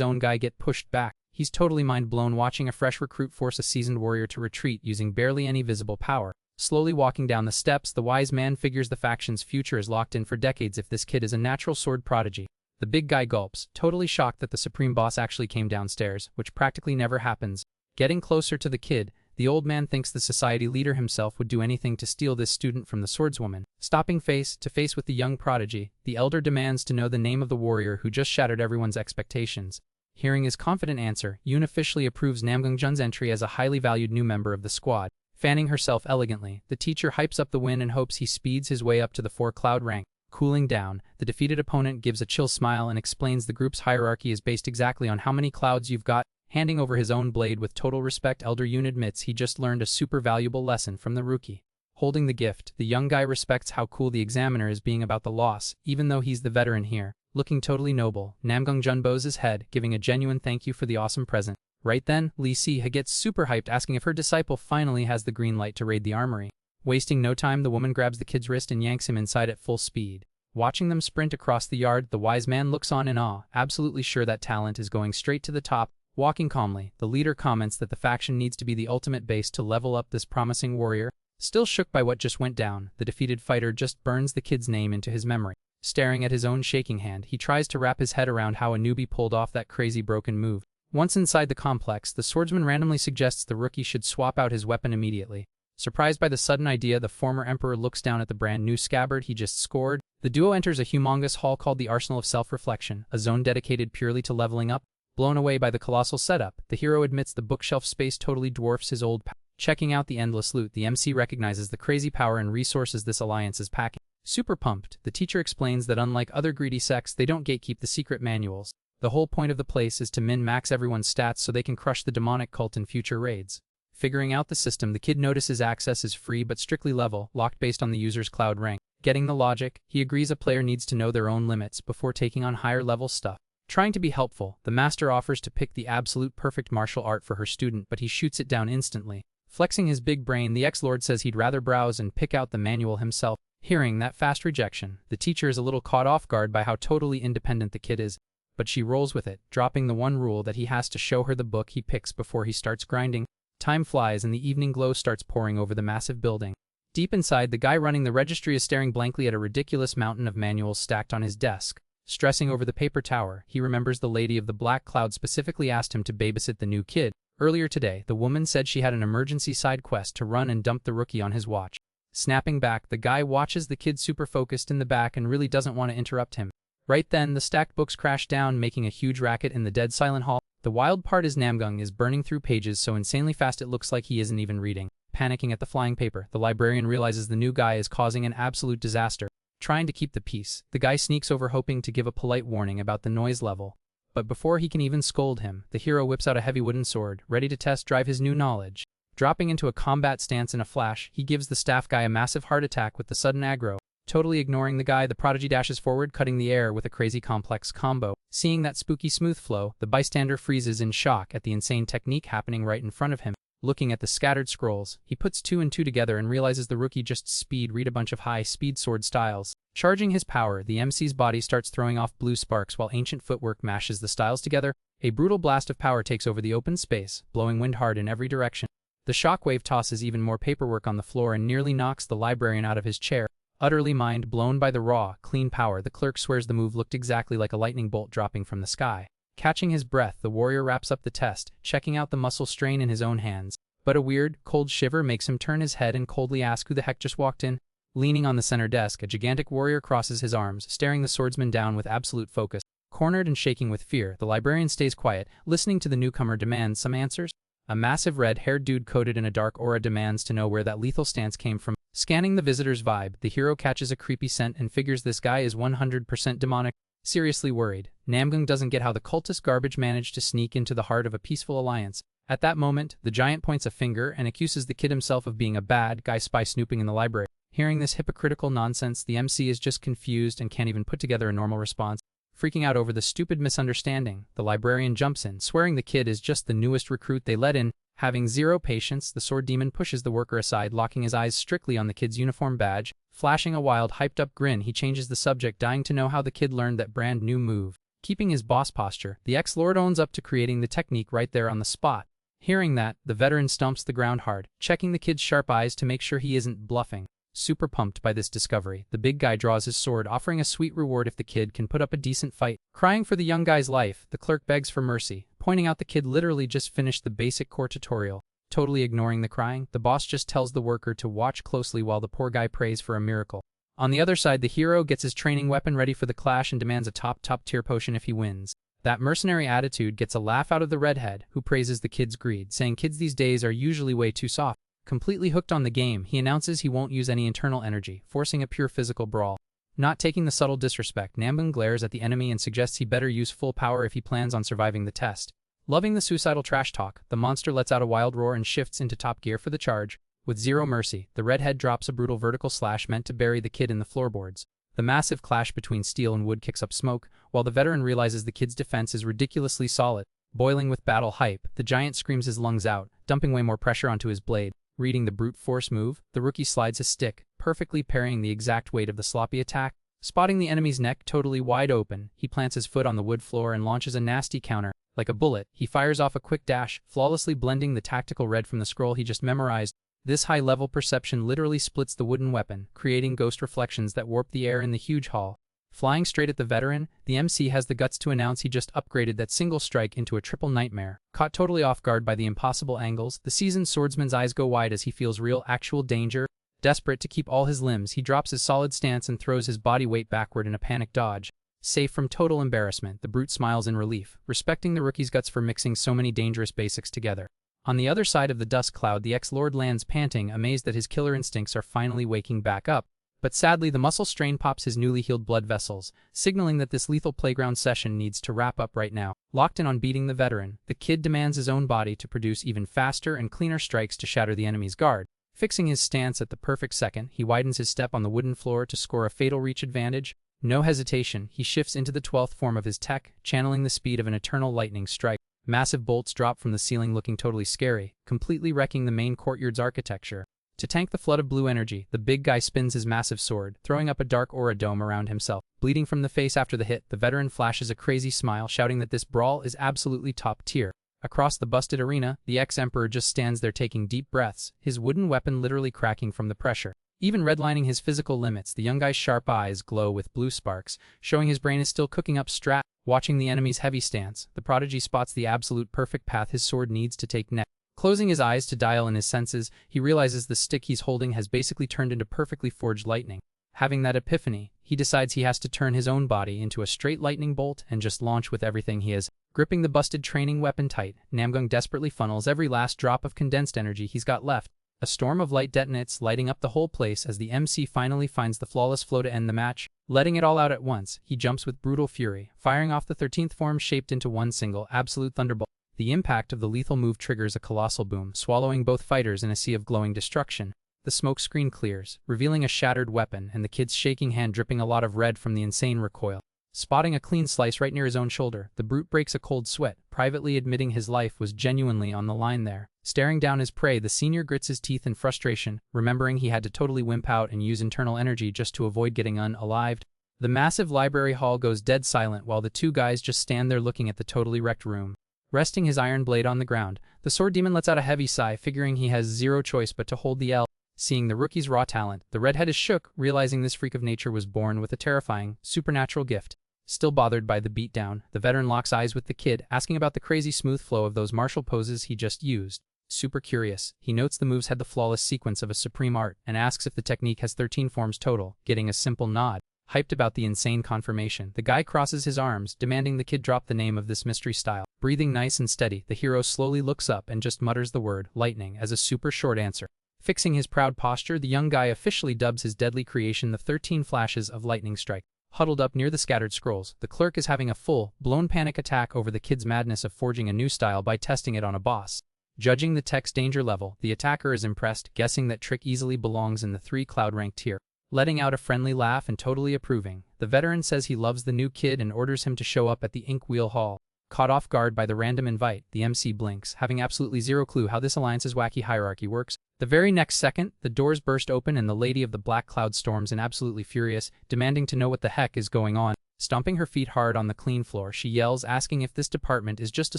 own guy get pushed back. He's totally mind-blown watching a fresh recruit force a seasoned warrior to retreat using barely any visible power. Slowly walking down the steps, the wise man figures the faction's future is locked in for decades if this kid is a natural sword prodigy. The big guy gulps, totally shocked that the supreme boss actually came downstairs, which practically never happens. Getting closer to the kid, the old man thinks the society leader himself would do anything to steal this student from the swordswoman. Stopping face to face with the young prodigy, the elder demands to know the name of the warrior who just shattered everyone's expectations. Hearing his confident answer, Yoon officially approves Namgung Jun's entry as a highly valued new member of the squad. Fanning herself elegantly, the teacher hypes up the win and hopes he speeds his way up to the 4-cloud rank. Cooling down, the defeated opponent gives a chill smile and explains the group's hierarchy is based exactly on how many clouds you've got. Handing over his own blade with total respect, Elder Yoon admits he just learned a super valuable lesson from the rookie. Holding the gift, the young guy respects how cool the examiner is being about the loss, even though he's the veteran here. Looking totally noble, Namgung Jun bows his head, giving a genuine thank you for the awesome present. Right then, Lee Si-ha gets super hyped, asking if her disciple finally has the green light to raid the armory. Wasting no time, the woman grabs the kid's wrist and yanks him inside at full speed. Watching them sprint across the yard, the wise man looks on in awe, absolutely sure that talent is going straight to the top. Walking calmly, the leader comments that the faction needs to be the ultimate base to level up this promising warrior. Still shook by what just went down, the defeated fighter just burns the kid's name into his memory. Staring at his own shaking hand, he tries to wrap his head around how a newbie pulled off that crazy broken move. Once inside the complex, the swordsman randomly suggests the rookie should swap out his weapon immediately. Surprised by the sudden idea, the former emperor looks down at the brand new scabbard he just scored. The duo enters a humongous hall called the Arsenal of Self-Reflection, a zone dedicated purely to leveling up. Blown away by the colossal setup, the hero admits the bookshelf space totally dwarfs his old power. Checking out the endless loot, the MC recognizes the crazy power and resources this alliance is packing. Super pumped, the teacher explains that unlike other greedy sects, they don't gatekeep the secret manuals. The whole point of the place is to min-max everyone's stats so they can crush the demonic cult in future raids. Figuring out the system, the kid notices access is free but strictly level, locked based on the user's cloud rank. Getting the logic, he agrees a player needs to know their own limits before taking on higher level stuff. Trying to be helpful, the master offers to pick the absolute perfect martial art for her student, but he shoots it down instantly. Flexing his big brain, the ex-lord says he'd rather browse and pick out the manual himself. Hearing that fast rejection, the teacher is a little caught off guard by how totally independent the kid is, but she rolls with it, dropping the one rule that he has to show her the book he picks before he starts grinding. Time flies and the evening glow starts pouring over the massive building. Deep inside, the guy running the registry is staring blankly at a ridiculous mountain of manuals stacked on his desk. Stressing over the paper tower, he remembers the lady of the black cloud specifically asked him to babysit the new kid. Earlier today, the woman said she had an emergency side quest to run and dump the rookie on his watch. Snapping back, the guy watches the kid super focused in the back and really doesn't want to interrupt him. Right then, the stacked books crash down, making a huge racket in the dead silent hall. The wild part is Namgung is burning through pages so insanely fast it looks like he isn't even reading. Panicking at the flying paper, the librarian realizes the new guy is causing an absolute disaster. Trying to keep the peace, the guy sneaks over hoping to give a polite warning about the noise level. But before he can even scold him, the hero whips out a heavy wooden sword, ready to test drive his new knowledge. Dropping into a combat stance in a flash, he gives the staff guy a massive heart attack with the sudden aggro. Totally ignoring the guy, the prodigy dashes forward, cutting the air with a crazy complex combo. Seeing that spooky smooth flow, the bystander freezes in shock at the insane technique happening right in front of him. Looking at the scattered scrolls, he puts two and two together and realizes the rookie just read a bunch of high-speed sword styles. Charging his power, the MC's body starts throwing off blue sparks while ancient footwork mashes the styles together. A brutal blast of power takes over the open space, blowing wind hard in every direction. The shockwave tosses even more paperwork on the floor and nearly knocks the librarian out of his chair. Utterly mind blown by the raw, clean power, the clerk swears the move looked exactly like a lightning bolt dropping from the sky. Catching his breath, the warrior wraps up the test, checking out the muscle strain in his own hands. But a weird, cold shiver makes him turn his head and coldly ask who the heck just walked in. Leaning on the center desk, a gigantic warrior crosses his arms, staring the swordsman down with absolute focus. Cornered and shaking with fear, the librarian stays quiet, listening to the newcomer demand some answers. A massive red-haired dude coated in a dark aura demands to know where that lethal stance came from. Scanning the visitor's vibe, the hero catches a creepy scent and figures this guy is 100% demonic. Seriously worried, Namgung doesn't get how the cultist garbage managed to sneak into the heart of a peaceful alliance. At that moment, the giant points a finger and accuses the kid himself of being a bad guy spy snooping in the library. Hearing this hypocritical nonsense, the MC is just confused and can't even put together a normal response. Freaking out over the stupid misunderstanding, the librarian jumps in, swearing the kid is just the newest recruit they let in. Having zero patience, the sword demon pushes the worker aside, locking his eyes strictly on the kid's uniform badge. Flashing a wild, hyped-up grin, he changes the subject, dying to know how the kid learned that brand new move. Keeping his boss posture, the ex-lord owns up to creating the technique right there on the spot. Hearing that, the veteran stomps the ground hard, checking the kid's sharp eyes to make sure he isn't bluffing. Super pumped by this discovery, the big guy draws his sword, offering a sweet reward if the kid can put up a decent fight. Crying for the young guy's life, the clerk begs for mercy, pointing out the kid literally just finished the basic core tutorial. Totally ignoring the crying, the boss just tells the worker to watch closely while the poor guy prays for a miracle. On the other side, the hero gets his training weapon ready for the clash and demands a top tier potion if he wins. That mercenary attitude gets a laugh out of the redhead, who praises the kid's greed, saying kids these days are usually way too soft. Completely hooked on the game, he announces he won't use any internal energy, forcing a pure physical brawl. Not taking the subtle disrespect, Namgung glares at the enemy and suggests he better use full power if he plans on surviving the test. Loving the suicidal trash talk, the monster lets out a wild roar and shifts into top gear for the charge. With zero mercy, the redhead drops a brutal vertical slash meant to bury the kid in the floorboards. The massive clash between steel and wood kicks up smoke, while the veteran realizes the kid's defense is ridiculously solid. Boiling with battle hype, the giant screams his lungs out, dumping way more pressure onto his blade. Reading the brute force move, the rookie slides his stick, perfectly parrying the exact weight of the sloppy attack. Spotting the enemy's neck totally wide open, he plants his foot on the wood floor and launches a nasty counter. Like a bullet, he fires off a quick dash, flawlessly blending the tactical red from the scroll he just memorized. This high-level perception literally splits the wooden weapon, creating ghost reflections that warp the air in the huge hall. Flying straight at the veteran, the MC has the guts to announce he just upgraded that single strike into a triple nightmare. Caught totally off guard by the impossible angles, the seasoned swordsman's eyes go wide as he feels real actual danger. Desperate to keep all his limbs, he drops his solid stance and throws his body weight backward in a panic dodge. Safe from total embarrassment, the brute smiles in relief, respecting the rookie's guts for mixing so many dangerous basics together. On the other side of the dust cloud, the ex-lord lands panting, amazed that his killer instincts are finally waking back up. But sadly, the muscle strain pops his newly healed blood vessels, signaling that this lethal playground session needs to wrap up right now. Locked in on beating the veteran, the kid demands his own body to produce even faster and cleaner strikes to shatter the enemy's guard. Fixing his stance at the perfect second, he widens his step on the wooden floor to score a fatal reach advantage. No hesitation, he shifts into the 12th form of his tech, channeling the speed of an eternal lightning strike. Massive bolts drop from the ceiling looking totally scary, completely wrecking the main courtyard's architecture. To tank the flood of blue energy, the big guy spins his massive sword, throwing up a dark aura dome around himself. Bleeding from the face after the hit, the veteran flashes a crazy smile, shouting that this brawl is absolutely top tier. Across the busted arena, the ex-emperor just stands there taking deep breaths, his wooden weapon literally cracking from the pressure. Even redlining his physical limits, the young guy's sharp eyes glow with blue sparks, showing his brain is still cooking up strat. Watching the enemy's heavy stance, the prodigy spots the absolute perfect path his sword needs to take next. Closing his eyes to dial in his senses, he realizes the stick he's holding has basically turned into perfectly forged lightning. Having that epiphany, he decides he has to turn his own body into a straight lightning bolt and just launch with everything he has. Gripping the busted training weapon tight, Namgung desperately funnels every last drop of condensed energy he's got left. A storm of light detonates, lighting up the whole place as the MC finally finds the flawless flow to end the match. Letting it all out at once, he jumps with brutal fury, firing off the 13th form shaped into one single, absolute thunderbolt. The impact of the lethal move triggers a colossal boom, swallowing both fighters in a sea of glowing destruction. The smoke screen clears, revealing a shattered weapon and the kid's shaking hand dripping a lot of red from the insane recoil. Spotting a clean slice right near his own shoulder, the brute breaks a cold sweat, privately admitting his life was genuinely on the line there. Staring down his prey, the senior grits his teeth in frustration, remembering he had to totally wimp out and use internal energy just to avoid getting unalived. The massive library hall goes dead silent while the two guys just stand there looking at the totally wrecked room. Resting his iron blade on the ground, the sword demon lets out a heavy sigh, figuring he has zero choice but to hold the L. Seeing the rookie's raw talent, the redhead is shook, realizing this freak of nature was born with a terrifying, supernatural gift. Still bothered by the beatdown, the veteran locks eyes with the kid, asking about the crazy smooth flow of those martial poses he just used. Super curious, he notes the moves had the flawless sequence of a supreme art and asks if the technique has 13 forms total, getting a simple nod. Hyped about the insane confirmation, the guy crosses his arms, demanding the kid drop the name of this mystery style. Breathing nice and steady, the hero slowly looks up and just mutters the word, lightning, as a super short answer. Fixing his proud posture, the young guy officially dubs his deadly creation the 13 flashes of lightning strike. Huddled up near the scattered scrolls, the clerk is having a full-blown panic attack over the kid's madness of forging a new style by testing it on a boss. Judging the tech's danger level, the attacker is impressed, guessing that trick easily belongs in the 3 cloud rank tier. Letting out a friendly laugh and totally approving, the veteran says he loves the new kid and orders him to show up at the Inkwheel Hall. Caught off guard by the random invite, the MC blinks, having absolutely zero clue how this alliance's wacky hierarchy works. The very next second, the doors burst open and the Lady of the Black Cloud storms in, absolutely furious, demanding to know what the heck is going on. Stomping her feet hard on the clean floor, she yells, asking if this department is just a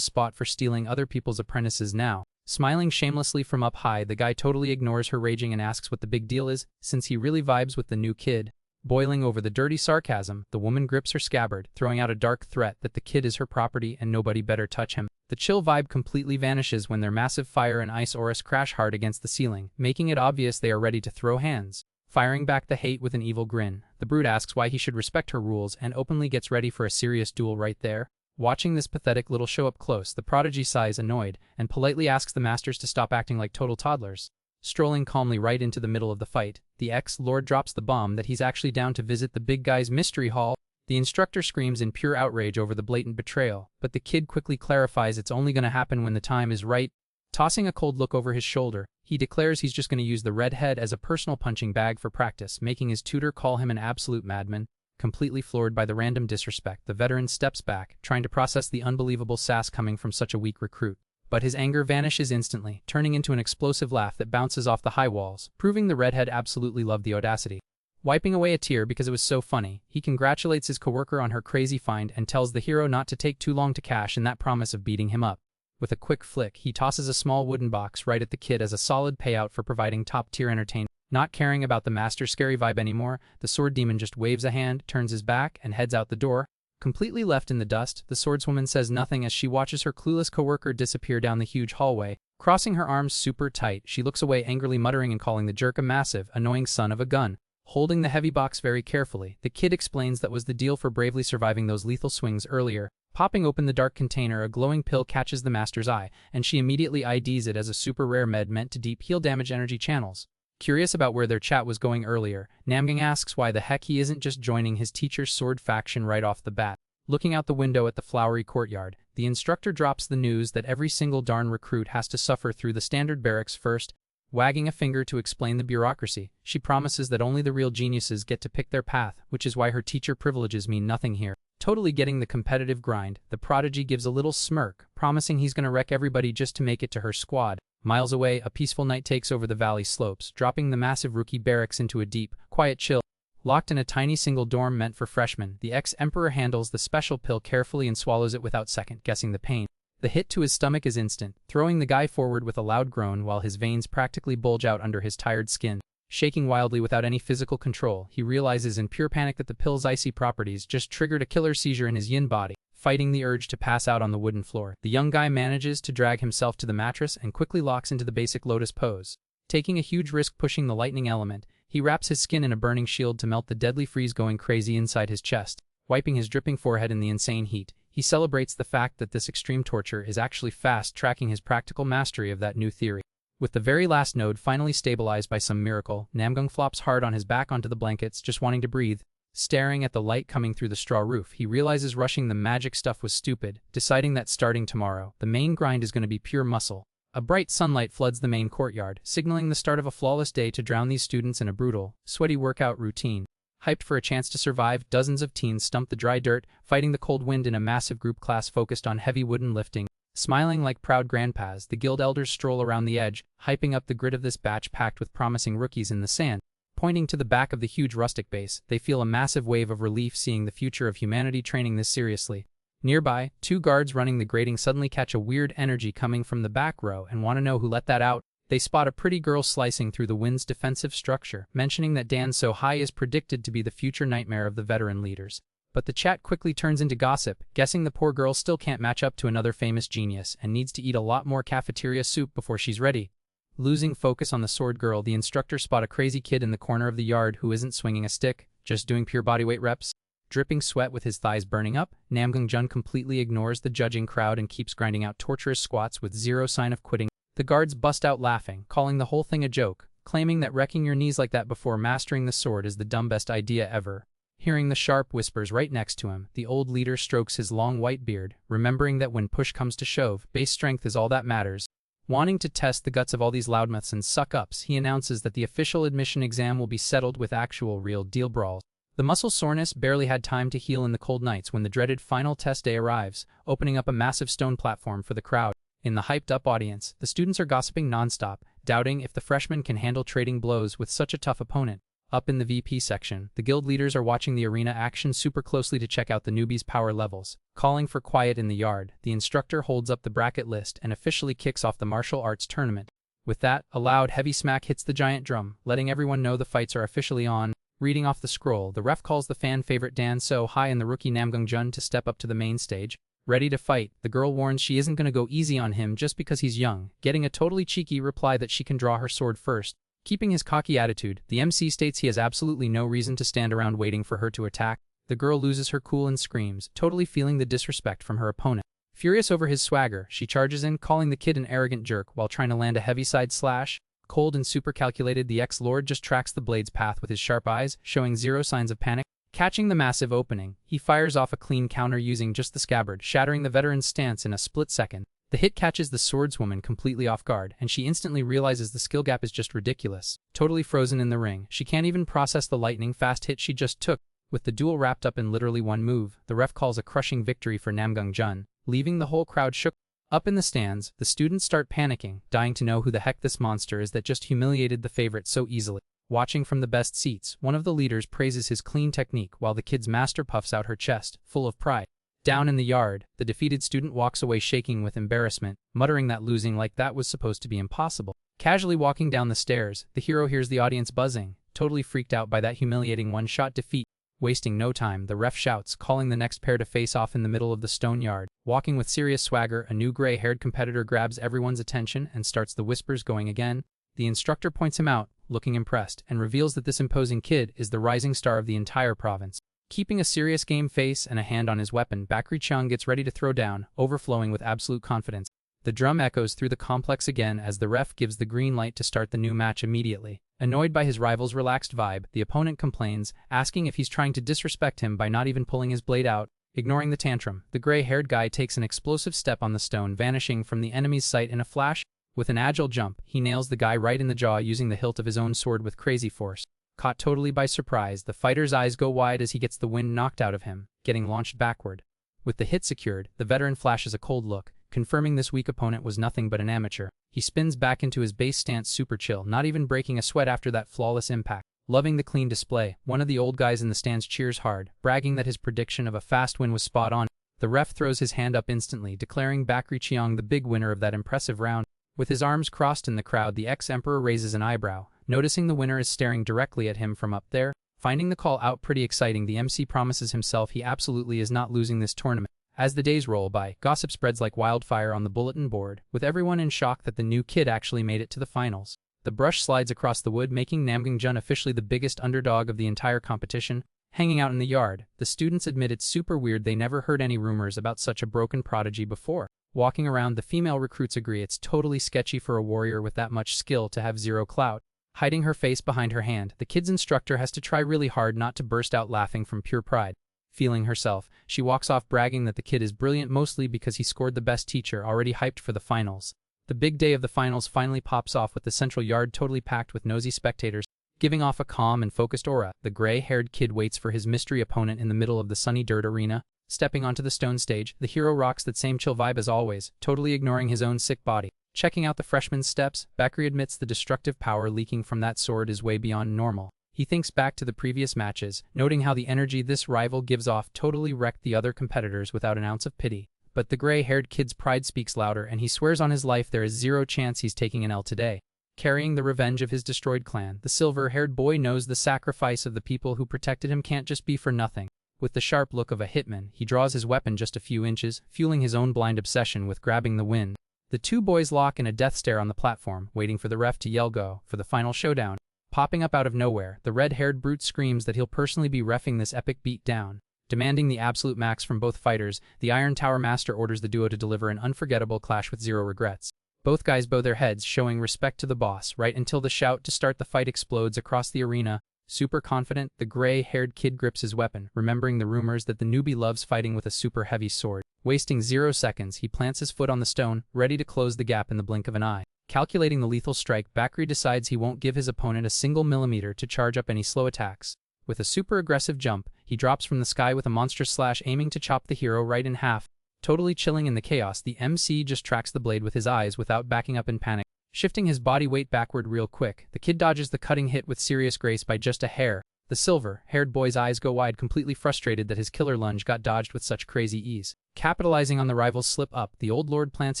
spot for stealing other people's apprentices now. Smiling shamelessly from up high, the guy totally ignores her raging and asks what the big deal is, since he really vibes with the new kid. Boiling over the dirty sarcasm, the woman grips her scabbard, throwing out a dark threat that the kid is her property and nobody better touch him. The chill vibe completely vanishes when their massive fire and ice auras crash hard against the ceiling, making it obvious they are ready to throw hands. Firing back the hate with an evil grin, the brute asks why he should respect her rules and openly gets ready for a serious duel right there. Watching this pathetic little show up close, the prodigy sighs annoyed and politely asks the masters to stop acting like total toddlers. Strolling calmly right into the middle of the fight, the ex-lord drops the bomb that he's actually down to visit the big guy's mystery hall. The instructor screams in pure outrage over the blatant betrayal, but the kid quickly clarifies it's only going to happen when the time is right. Tossing a cold look over his shoulder, he declares he's just going to use the redhead as a personal punching bag for practice, making his tutor call him an absolute madman. Completely floored by the random disrespect, the veteran steps back, trying to process the unbelievable sass coming from such a weak recruit. But his anger vanishes instantly, turning into an explosive laugh that bounces off the high walls, proving the redhead absolutely loved the audacity. Wiping away a tear because it was so funny, he congratulates his coworker on her crazy find and tells the hero not to take too long to cash in that promise of beating him up. With a quick flick, he tosses a small wooden box right at the kid as a solid payout for providing top-tier entertainment. Not caring about the master's scary vibe anymore, the sword demon just waves a hand, turns his back, and heads out the door. Completely left in the dust, the swordswoman says nothing as she watches her clueless coworker disappear down the huge hallway. Crossing her arms super tight, she looks away angrily, muttering and calling the jerk a massive, annoying son of a gun. Holding the heavy box very carefully, the kid explains that was the deal for bravely surviving those lethal swings earlier. Popping open the dark container, a glowing pill catches the master's eye, and she immediately IDs it as a super rare med meant to deep heal damage energy channels. Curious about where their chat was going earlier, Namgung asks why the heck he isn't just joining his teacher's sword faction right off the bat. Looking out the window at the flowery courtyard, the instructor drops the news that every single darn recruit has to suffer through the standard barracks first. Wagging a finger to explain the bureaucracy, she promises that only the real geniuses get to pick their path, which is why her teacher privileges mean nothing here. Totally getting the competitive grind, the prodigy gives a little smirk, promising he's gonna wreck everybody just to make it to her squad. Miles away, a peaceful night takes over the valley slopes, dropping the massive rookie barracks into a deep, quiet chill. Locked in a tiny single dorm meant for freshmen, the ex-emperor handles the special pill carefully and swallows it without second-guessing the pain. The hit to his stomach is instant, throwing the guy forward with a loud groan while his veins practically bulge out under his tired skin. Shaking wildly without any physical control, he realizes in pure panic that the pill's icy properties just triggered a killer seizure in his yin body. Fighting the urge to pass out on the wooden floor, the young guy manages to drag himself to the mattress and quickly locks into the basic lotus pose. Taking a huge risk pushing the lightning element, he wraps his skin in a burning shield to melt the deadly freeze going crazy inside his chest. Wiping his dripping forehead in the insane heat, he celebrates the fact that this extreme torture is actually fast-tracking his practical mastery of that new theory. With the very last node finally stabilized by some miracle, Namgung flops hard on his back onto the blankets, just wanting to breathe. Staring at the light coming through the straw roof, he realizes rushing the magic stuff was stupid, deciding that starting tomorrow, the main grind is going to be pure muscle. A bright sunlight floods the main courtyard, signaling the start of a flawless day to drown these students in a brutal, sweaty workout routine. Hyped for a chance to survive, dozens of teens stump the dry dirt, fighting the cold wind in a massive group class focused on heavy wooden lifting. Smiling like proud grandpas, the guild elders stroll around the edge, hyping up the grid of this batch packed with promising rookies in the sand. Pointing to the back of the huge rustic base, they feel a massive wave of relief seeing the future of humanity training this seriously. Nearby, two guards running the grating suddenly catch a weird energy coming from the back row and want to know who let that out. They spot a pretty girl slicing through the wind's defensive structure, mentioning that Dan So High is predicted to be the future nightmare of the veteran leaders. But the chat quickly turns into gossip, guessing the poor girl still can't match up to another famous genius and needs to eat a lot more cafeteria soup before she's ready. Losing focus on the sword girl, the instructor spot a crazy kid in the corner of the yard who isn't swinging a stick, just doing pure bodyweight reps. Dripping sweat with his thighs burning up, Namgung Jun completely ignores the judging crowd and keeps grinding out torturous squats with zero sign of quitting. The guards bust out laughing, calling the whole thing a joke, claiming that wrecking your knees like that before mastering the sword is the dumbest idea ever. Hearing the sharp whispers right next to him, the old leader strokes his long white beard, remembering that when push comes to shove, base strength is all that matters. Wanting to test the guts of all these loudmouths and suck-ups, he announces that the official admission exam will be settled with actual real-deal brawls. The muscle soreness barely had time to heal in the cold nights when the dreaded final test day arrives, opening up a massive stone platform for the crowd. In the hyped-up audience, the students are gossiping nonstop, doubting if the freshmen can handle trading blows with such a tough opponent. Up in the VP section, the guild leaders are watching the arena action super closely to check out the newbies' power levels. Calling for quiet in the yard, the instructor holds up the bracket list and officially kicks off the martial arts tournament. With that, a loud, heavy smack hits the giant drum, letting everyone know the fights are officially on. Reading off the scroll, the ref calls the fan favorite Dan So High and the rookie Namgung Jun to step up to the main stage. Ready to fight, the girl warns she isn't going to go easy on him just because he's young, getting a totally cheeky reply that she can draw her sword first. Keeping his cocky attitude, the MC states he has absolutely no reason to stand around waiting for her to attack. The girl loses her cool and screams, totally feeling the disrespect from her opponent. Furious over his swagger, she charges in, calling the kid an arrogant jerk while trying to land a heavy side slash. Cold and super calculated, the ex-lord just tracks the blade's path with his sharp eyes, showing zero signs of panic. Catching the massive opening, he fires off a clean counter using just the scabbard, shattering the veteran's stance in a split second. The hit catches the swordswoman completely off guard, and she instantly realizes the skill gap is just ridiculous. Totally frozen in the ring, she can't even process the lightning-fast hit she just took. With the duel wrapped up in literally one move, the ref calls a crushing victory for Namgung Jun, leaving the whole crowd shook. Up in the stands, the students start panicking, dying to know who the heck this monster is that just humiliated the favorite so easily. Watching from the best seats, one of the leaders praises his clean technique while the kid's master puffs out her chest, full of pride. Down in the yard, the defeated student walks away shaking with embarrassment, muttering that losing like that was supposed to be impossible. Casually walking down the stairs, the hero hears the audience buzzing, totally freaked out by that humiliating one-shot defeat. Wasting no time, the ref shouts, calling the next pair to face off in the middle of the stone yard. Walking with serious swagger, a new gray-haired competitor grabs everyone's attention and starts the whispers going again. The instructor points him out, looking impressed, and reveals that this imposing kid is the rising star of the entire province. Keeping a serious game face and a hand on his weapon, Bakri Chung gets ready to throw down, overflowing with absolute confidence. The drum echoes through the complex again as the ref gives the green light to start the new match immediately. Annoyed by his rival's relaxed vibe, the opponent complains, asking if he's trying to disrespect him by not even pulling his blade out. Ignoring the tantrum, the gray-haired guy takes an explosive step on the stone, vanishing from the enemy's sight in a flash. With an agile jump, he nails the guy right in the jaw using the hilt of his own sword with crazy force. Caught totally by surprise, the fighter's eyes go wide as he gets the wind knocked out of him, getting launched backward. With the hit secured, the veteran flashes a cold look, confirming this weak opponent was nothing but an amateur. He spins back into his base stance super chill, not even breaking a sweat after that flawless impact. Loving the clean display, one of the old guys in the stands cheers hard, bragging that his prediction of a fast win was spot on. The ref throws his hand up instantly, declaring Bakri Chiang the big winner of that impressive round. With his arms crossed in the crowd, the ex-emperor raises an eyebrow, noticing the winner is staring directly at him from up there. Finding the call out pretty exciting, the MC promises himself he absolutely is not losing this tournament. As the days roll by, gossip spreads like wildfire on the bulletin board, with everyone in shock that the new kid actually made it to the finals. The brush slides across the wood, making Namgung officially the biggest underdog of the entire competition. Hanging out in the yard, the students admit it's super weird they never heard any rumors about such a broken prodigy before. Walking around, the female recruits agree it's totally sketchy for a warrior with that much skill to have zero clout. Hiding her face behind her hand, the kid's instructor has to try really hard not to burst out laughing from pure pride. Feeling herself, she walks off bragging that the kid is brilliant mostly because he scored the best teacher, already hyped for the finals. The big day of the finals finally pops off with the central yard totally packed with nosy spectators. Giving off a calm and focused aura, the gray-haired kid waits for his mystery opponent in the middle of the sunny dirt arena. Stepping onto the stone stage, the hero rocks that same chill vibe as always, totally ignoring his own sick body. Checking out the freshman's steps, Bakri admits the destructive power leaking from that sword is way beyond normal. He thinks back to the previous matches, noting how the energy this rival gives off totally wrecked the other competitors without an ounce of pity. But the gray-haired kid's pride speaks louder, and he swears on his life there is zero chance he's taking an L today. Carrying the revenge of his destroyed clan, the silver-haired boy knows the sacrifice of the people who protected him can't just be for nothing. With the sharp look of a hitman, he draws his weapon just a few inches, fueling his own blind obsession with grabbing the win. The two boys lock in a death stare on the platform, waiting for the ref to yell go for the final showdown. Popping up out of nowhere, the red-haired brute screams that he'll personally be reffing this epic beat down. Demanding the absolute max from both fighters, the Iron Tower Master orders the duo to deliver an unforgettable clash with zero regrets. Both guys bow their heads, showing respect to the boss, right until the shout to start the fight explodes across the arena. Super confident, the gray-haired kid grips his weapon, remembering the rumors that the newbie loves fighting with a super heavy sword. Wasting 0 seconds, he plants his foot on the stone, ready to close the gap in the blink of an eye. Calculating the lethal strike, Bakri decides he won't give his opponent a single millimeter to charge up any slow attacks. With a super aggressive jump, he drops from the sky with a monstrous slash, aiming to chop the hero right in half. Totally chilling in the chaos, the MC just tracks the blade with his eyes without backing up in panic. Shifting his body weight backward real quick, the kid dodges the cutting hit with serious grace by just a hair. The silver-haired boy's eyes go wide, completely frustrated that his killer lunge got dodged with such crazy ease. Capitalizing on the rival's slip-up, the old lord plants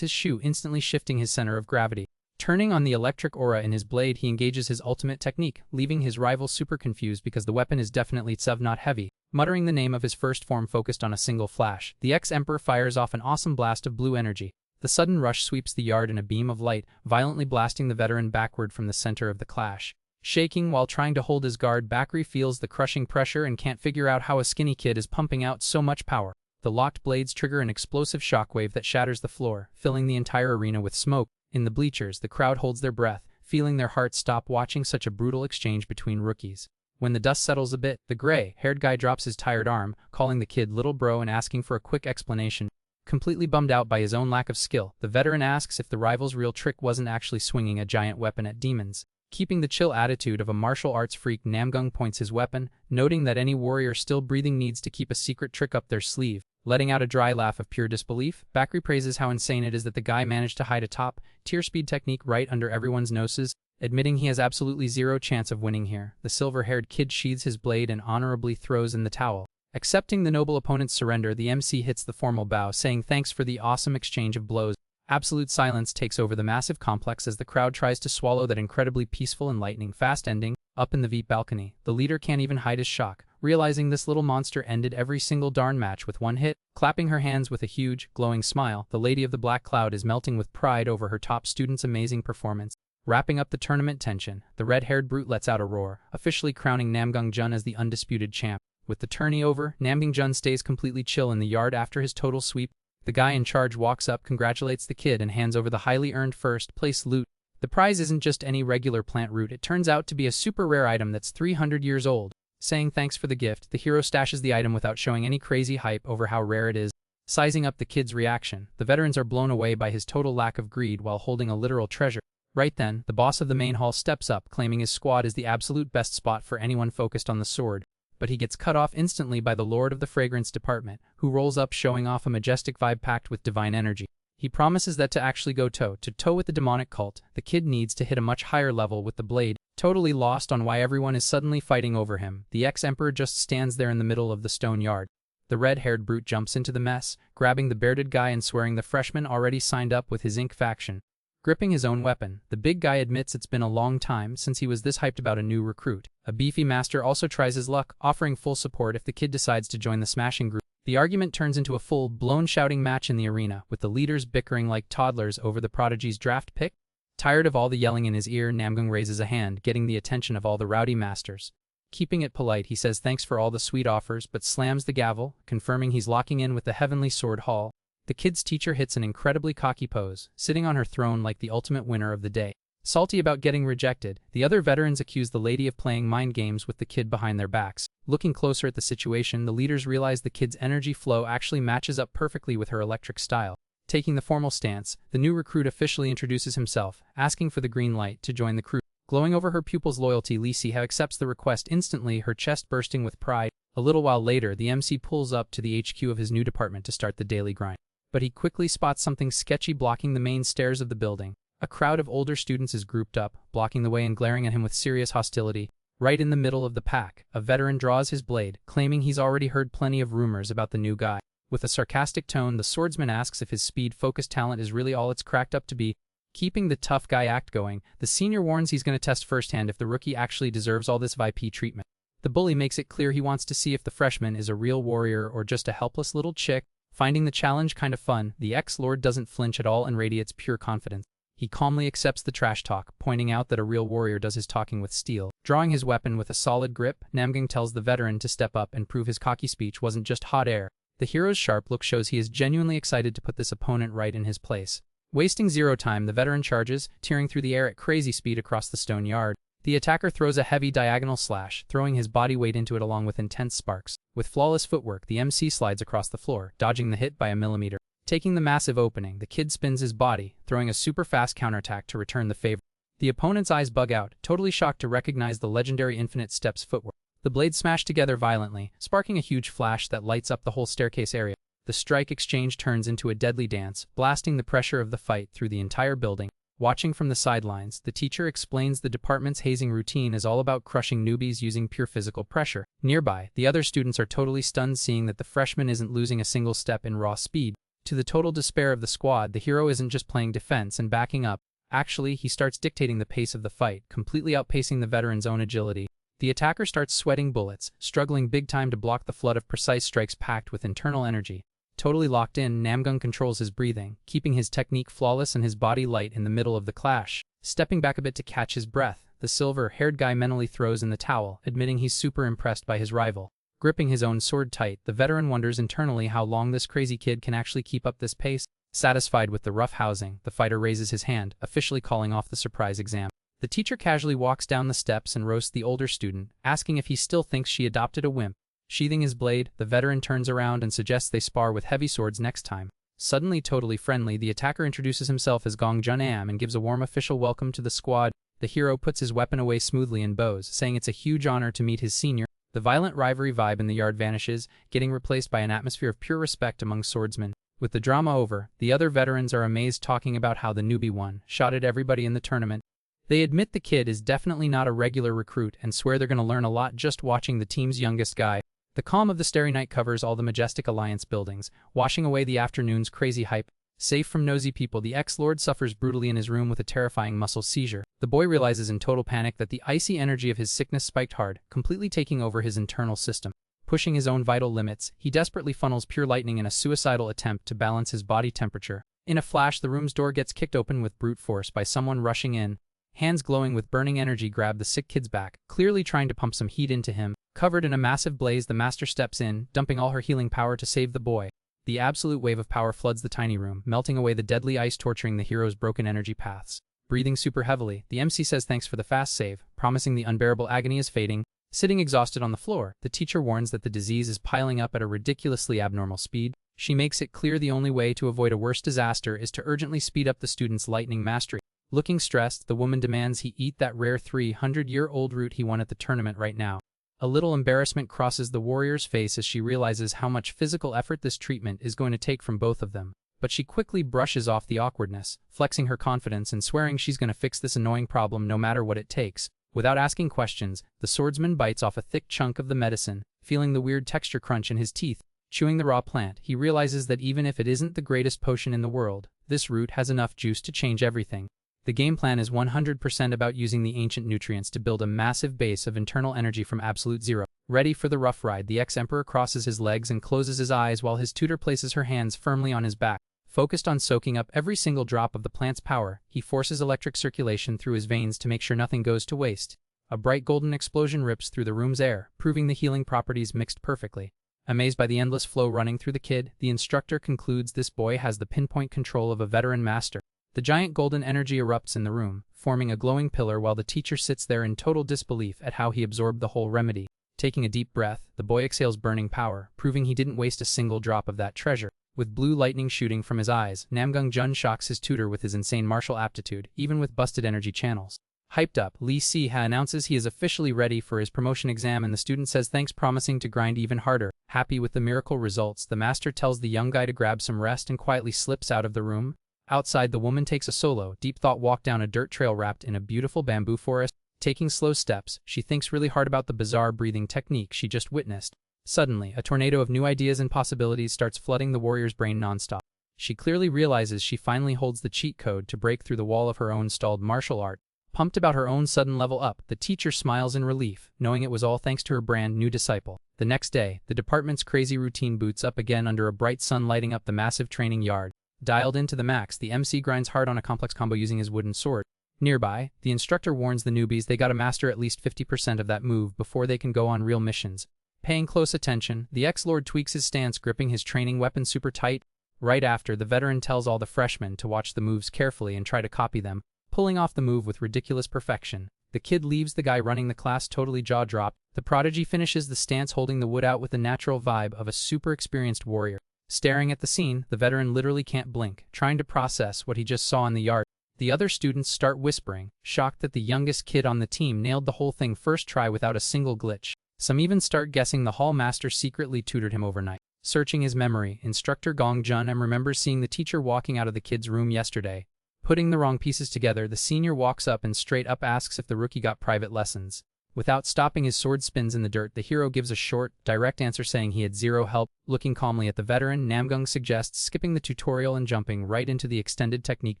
his shoe, instantly shifting his center of gravity. Turning on the electric aura in his blade, he engages his ultimate technique, leaving his rival super confused because the weapon is definitely tsev, not heavy. Muttering the name of his first form focused on a single flash, the ex-emperor fires off an awesome blast of blue energy. The sudden rush sweeps the yard in a beam of light, violently blasting the veteran backward from the center of the clash. Shaking while trying to hold his guard, Bakri feels the crushing pressure and can't figure out how a skinny kid is pumping out so much power. The locked blades trigger an explosive shockwave that shatters the floor, filling the entire arena with smoke. In the bleachers, the crowd holds their breath, feeling their hearts stop watching such a brutal exchange between rookies. When the dust settles a bit, the gray-haired guy drops his tired arm, calling the kid little bro and asking for a quick explanation. Completely bummed out by his own lack of skill, the veteran asks if the rival's real trick wasn't actually swinging a giant weapon at demons. Keeping the chill attitude of a martial arts freak, Namgung points his weapon, noting that any warrior still breathing needs to keep a secret trick up their sleeve. Letting out a dry laugh of pure disbelief, Bakri praises how insane it is that the guy managed to hide a top-tier speed technique right under everyone's noses. Admitting he has absolutely zero chance of winning here, the silver-haired kid sheathes his blade and honorably throws in the towel. Accepting the noble opponent's surrender, the MC hits the formal bow, saying thanks for the awesome exchange of blows. Absolute silence takes over the massive complex as the crowd tries to swallow that incredibly peaceful and lightning fast ending. Up in the VIP balcony, the leader can't even hide his shock, realizing this little monster ended every single darn match with one hit. Clapping her hands with a huge, glowing smile, the Lady of the Black Cloud is melting with pride over her top student's amazing performance. Wrapping up the tournament tension, the red-haired brute lets out a roar, officially crowning Namgung Jun as the undisputed champ. With the tourney over, Namgung Jun stays completely chill in the yard after his total sweep. The guy in charge walks up, congratulates the kid, and hands over the highly earned first-place loot. The prize isn't just any regular plant root, it turns out to be a super rare item that's 300 years old. Saying thanks for the gift, the hero stashes the item without showing any crazy hype over how rare it is. Sizing up the kid's reaction, the veterans are blown away by his total lack of greed while holding a literal treasure. Right then, the boss of the main hall steps up, claiming his squad is the absolute best spot for anyone focused on the sword. But he gets cut off instantly by the Lord of the Fragrance Department, who rolls up showing off a majestic vibe packed with divine energy. He promises that to actually go toe-to-toe with the demonic cult, the kid needs to hit a much higher level with the blade. Totally lost on why everyone is suddenly fighting over him, the ex-emperor just stands there in the middle of the stone yard. The red-haired brute jumps into the mess, grabbing the bearded guy and swearing the freshman already signed up with his ink faction. Gripping his own weapon, the big guy admits it's been a long time since he was this hyped about a new recruit. A beefy master also tries his luck, offering full support if the kid decides to join the smashing group. The argument turns into a full-blown shouting match in the arena, with the leaders bickering like toddlers over the prodigy's draft pick. Tired of all the yelling in his ear, Namgung raises a hand, getting the attention of all the rowdy masters. Keeping it polite, he says thanks for all the sweet offers, but slams the gavel, confirming he's locking in with the Heavenly Sword Hall. The kid's teacher hits an incredibly cocky pose, sitting on her throne like the ultimate winner of the day. Salty about getting rejected, the other veterans accuse the lady of playing mind games with the kid behind their backs. Looking closer at the situation, the leaders realize the kid's energy flow actually matches up perfectly with her electric style. Taking the formal stance, the new recruit officially introduces himself, asking for the green light to join the crew. Glowing over her pupil's loyalty, Lisi accepts the request instantly, her chest bursting with pride. A little while later, the MC pulls up to the HQ of his new department to start the daily grind. But he quickly spots something sketchy blocking the main stairs of the building. A crowd of older students is grouped up, blocking the way and glaring at him with serious hostility. Right in the middle of the pack, a veteran draws his blade, claiming he's already heard plenty of rumors about the new guy. With a sarcastic tone, the swordsman asks if his speed-focused talent is really all it's cracked up to be. Keeping the tough guy act going, the senior warns he's going to test firsthand if the rookie actually deserves all this VIP treatment. The bully makes it clear he wants to see if the freshman is a real warrior or just a helpless little chick. Finding the challenge kind of fun, the ex-lord doesn't flinch at all and radiates pure confidence. He calmly accepts the trash talk, pointing out that a real warrior does his talking with steel. Drawing his weapon with a solid grip, Namgung tells the veteran to step up and prove his cocky speech wasn't just hot air. The hero's sharp look shows he is genuinely excited to put this opponent right in his place. Wasting zero time, the veteran charges, tearing through the air at crazy speed across the stone yard. The attacker throws a heavy diagonal slash, throwing his body weight into it along with intense sparks. With flawless footwork, the MC slides across the floor, dodging the hit by a millimeter. Taking the massive opening, the kid spins his body, throwing a super fast counterattack to return the favor. The opponent's eyes bug out, totally shocked to recognize the legendary Infinite Steps footwork. The blades smash together violently, sparking a huge flash that lights up the whole staircase area. The strike exchange turns into a deadly dance, blasting the pressure of the fight through the entire building. Watching from the sidelines, the teacher explains the department's hazing routine is all about crushing newbies using pure physical pressure. Nearby, the other students are totally stunned seeing that the freshman isn't losing a single step in raw speed. To the total despair of the squad, the hero isn't just playing defense and backing up. Actually, he starts dictating the pace of the fight, completely outpacing the veteran's own agility. The attacker starts sweating bullets, struggling big time to block the flood of precise strikes packed with internal energy. Totally locked in, Namgung controls his breathing, keeping his technique flawless and his body light in the middle of the clash. Stepping back a bit to catch his breath, the silver-haired guy mentally throws in the towel, admitting he's super impressed by his rival. Gripping his own sword tight, the veteran wonders internally how long this crazy kid can actually keep up this pace. Satisfied with the rough housing, the fighter raises his hand, officially calling off the surprise exam. The teacher casually walks down the steps and roasts the older student, asking if he still thinks she adopted a wimp. Sheathing his blade, the veteran turns around and suggests they spar with heavy swords next time. Suddenly totally friendly, the attacker introduces himself as Gong Jun-am and gives a warm official welcome to the squad. The hero puts his weapon away smoothly and bows, saying it's a huge honor to meet his senior. The violent rivalry vibe in the yard vanishes, getting replaced by an atmosphere of pure respect among swordsmen. With the drama over, the other veterans are amazed, talking about how the newbie won, shot at everybody in the tournament. They admit the kid is definitely not a regular recruit and swear they're going to learn a lot just watching the team's youngest guy. The calm of the starry night covers all the majestic Alliance buildings, washing away the afternoon's crazy hype. Safe from nosy people, the ex-lord suffers brutally in his room with a terrifying muscle seizure. The boy realizes in total panic that the icy energy of his sickness spiked hard, completely taking over his internal system. Pushing his own vital limits, he desperately funnels pure lightning in a suicidal attempt to balance his body temperature. In a flash, the room's door gets kicked open with brute force by someone rushing in. Hands glowing with burning energy grab the sick kid's back, clearly trying to pump some heat into him. Covered in a massive blaze, the master steps in, dumping all her healing power to save the boy. The absolute wave of power floods the tiny room, melting away the deadly ice torturing the hero's broken energy paths. Breathing super heavily, the MC says thanks for the fast save, promising the unbearable agony is fading. Sitting exhausted on the floor, the teacher warns that the disease is piling up at a ridiculously abnormal speed. She makes it clear the only way to avoid a worse disaster is to urgently speed up the student's lightning mastery. Looking stressed, the woman demands he eat that rare 300-year-old root he won at the tournament right now. A little embarrassment crosses the warrior's face as she realizes how much physical effort this treatment is going to take from both of them. But she quickly brushes off the awkwardness, flexing her confidence and swearing she's going to fix this annoying problem no matter what it takes. Without asking questions, the swordsman bites off a thick chunk of the medicine, feeling the weird texture crunch in his teeth. Chewing the raw plant, he realizes that even if it isn't the greatest potion in the world, this root has enough juice to change everything. The game plan is 100% about using the ancient nutrients to build a massive base of internal energy from absolute zero. Ready for the rough ride, the ex-emperor crosses his legs and closes his eyes while his tutor places her hands firmly on his back. Focused on soaking up every single drop of the plant's power, he forces electric circulation through his veins to make sure nothing goes to waste. A bright golden explosion rips through the room's air, proving the healing properties mixed perfectly. Amazed by the endless flow running through the kid, the instructor concludes this boy has the pinpoint control of a veteran master. The giant golden energy erupts in the room, forming a glowing pillar while the teacher sits there in total disbelief at how he absorbed the whole remedy. Taking a deep breath, the boy exhales burning power, proving he didn't waste a single drop of that treasure. With blue lightning shooting from his eyes, Namgung Jun shocks his tutor with his insane martial aptitude, even with busted energy channels. Hyped up, Lee Si-ha announces he is officially ready for his promotion exam and the student says thanks, promising to grind even harder. Happy with the miracle results, the master tells the young guy to grab some rest and quietly slips out of the room. Outside, the woman takes a solo, deep thought walk down a dirt trail wrapped in a beautiful bamboo forest. Taking slow steps, she thinks really hard about the bizarre breathing technique she just witnessed. Suddenly, a tornado of new ideas and possibilities starts flooding the warrior's brain nonstop. She clearly realizes she finally holds the cheat code to break through the wall of her own stalled martial art. Pumped about her own sudden level up, the teacher smiles in relief, knowing it was all thanks to her brand new disciple. The next day, the department's crazy routine boots up again under a bright sun lighting up the massive training yard. Dialed into the max, the MC grinds hard on a complex combo using his wooden sword. Nearby, the instructor warns the newbies they gotta master at least 50% of that move before they can go on real missions. Paying close attention, the ex-lord tweaks his stance, gripping his training weapon super tight. Right after, the veteran tells all the freshmen to watch the moves carefully and try to copy them, pulling off the move with ridiculous perfection. The kid leaves the guy running the class totally jaw-dropped. The prodigy finishes the stance holding the wood out with the natural vibe of a super experienced warrior. Staring at the scene, the veteran literally can't blink, trying to process what he just saw in the yard. The other students start whispering, shocked that the youngest kid on the team nailed the whole thing first try without a single glitch. Some even start guessing the hall master secretly tutored him overnight. Searching his memory, instructor Gong Jun remembers seeing the teacher walking out of the kid's room yesterday. Putting the wrong pieces together, the senior walks up and straight up asks if the rookie got private lessons. Without stopping his sword spins in the dirt, the hero gives a short, direct answer saying he had zero help. Looking calmly at the veteran, Namgung suggests skipping the tutorial and jumping right into the extended technique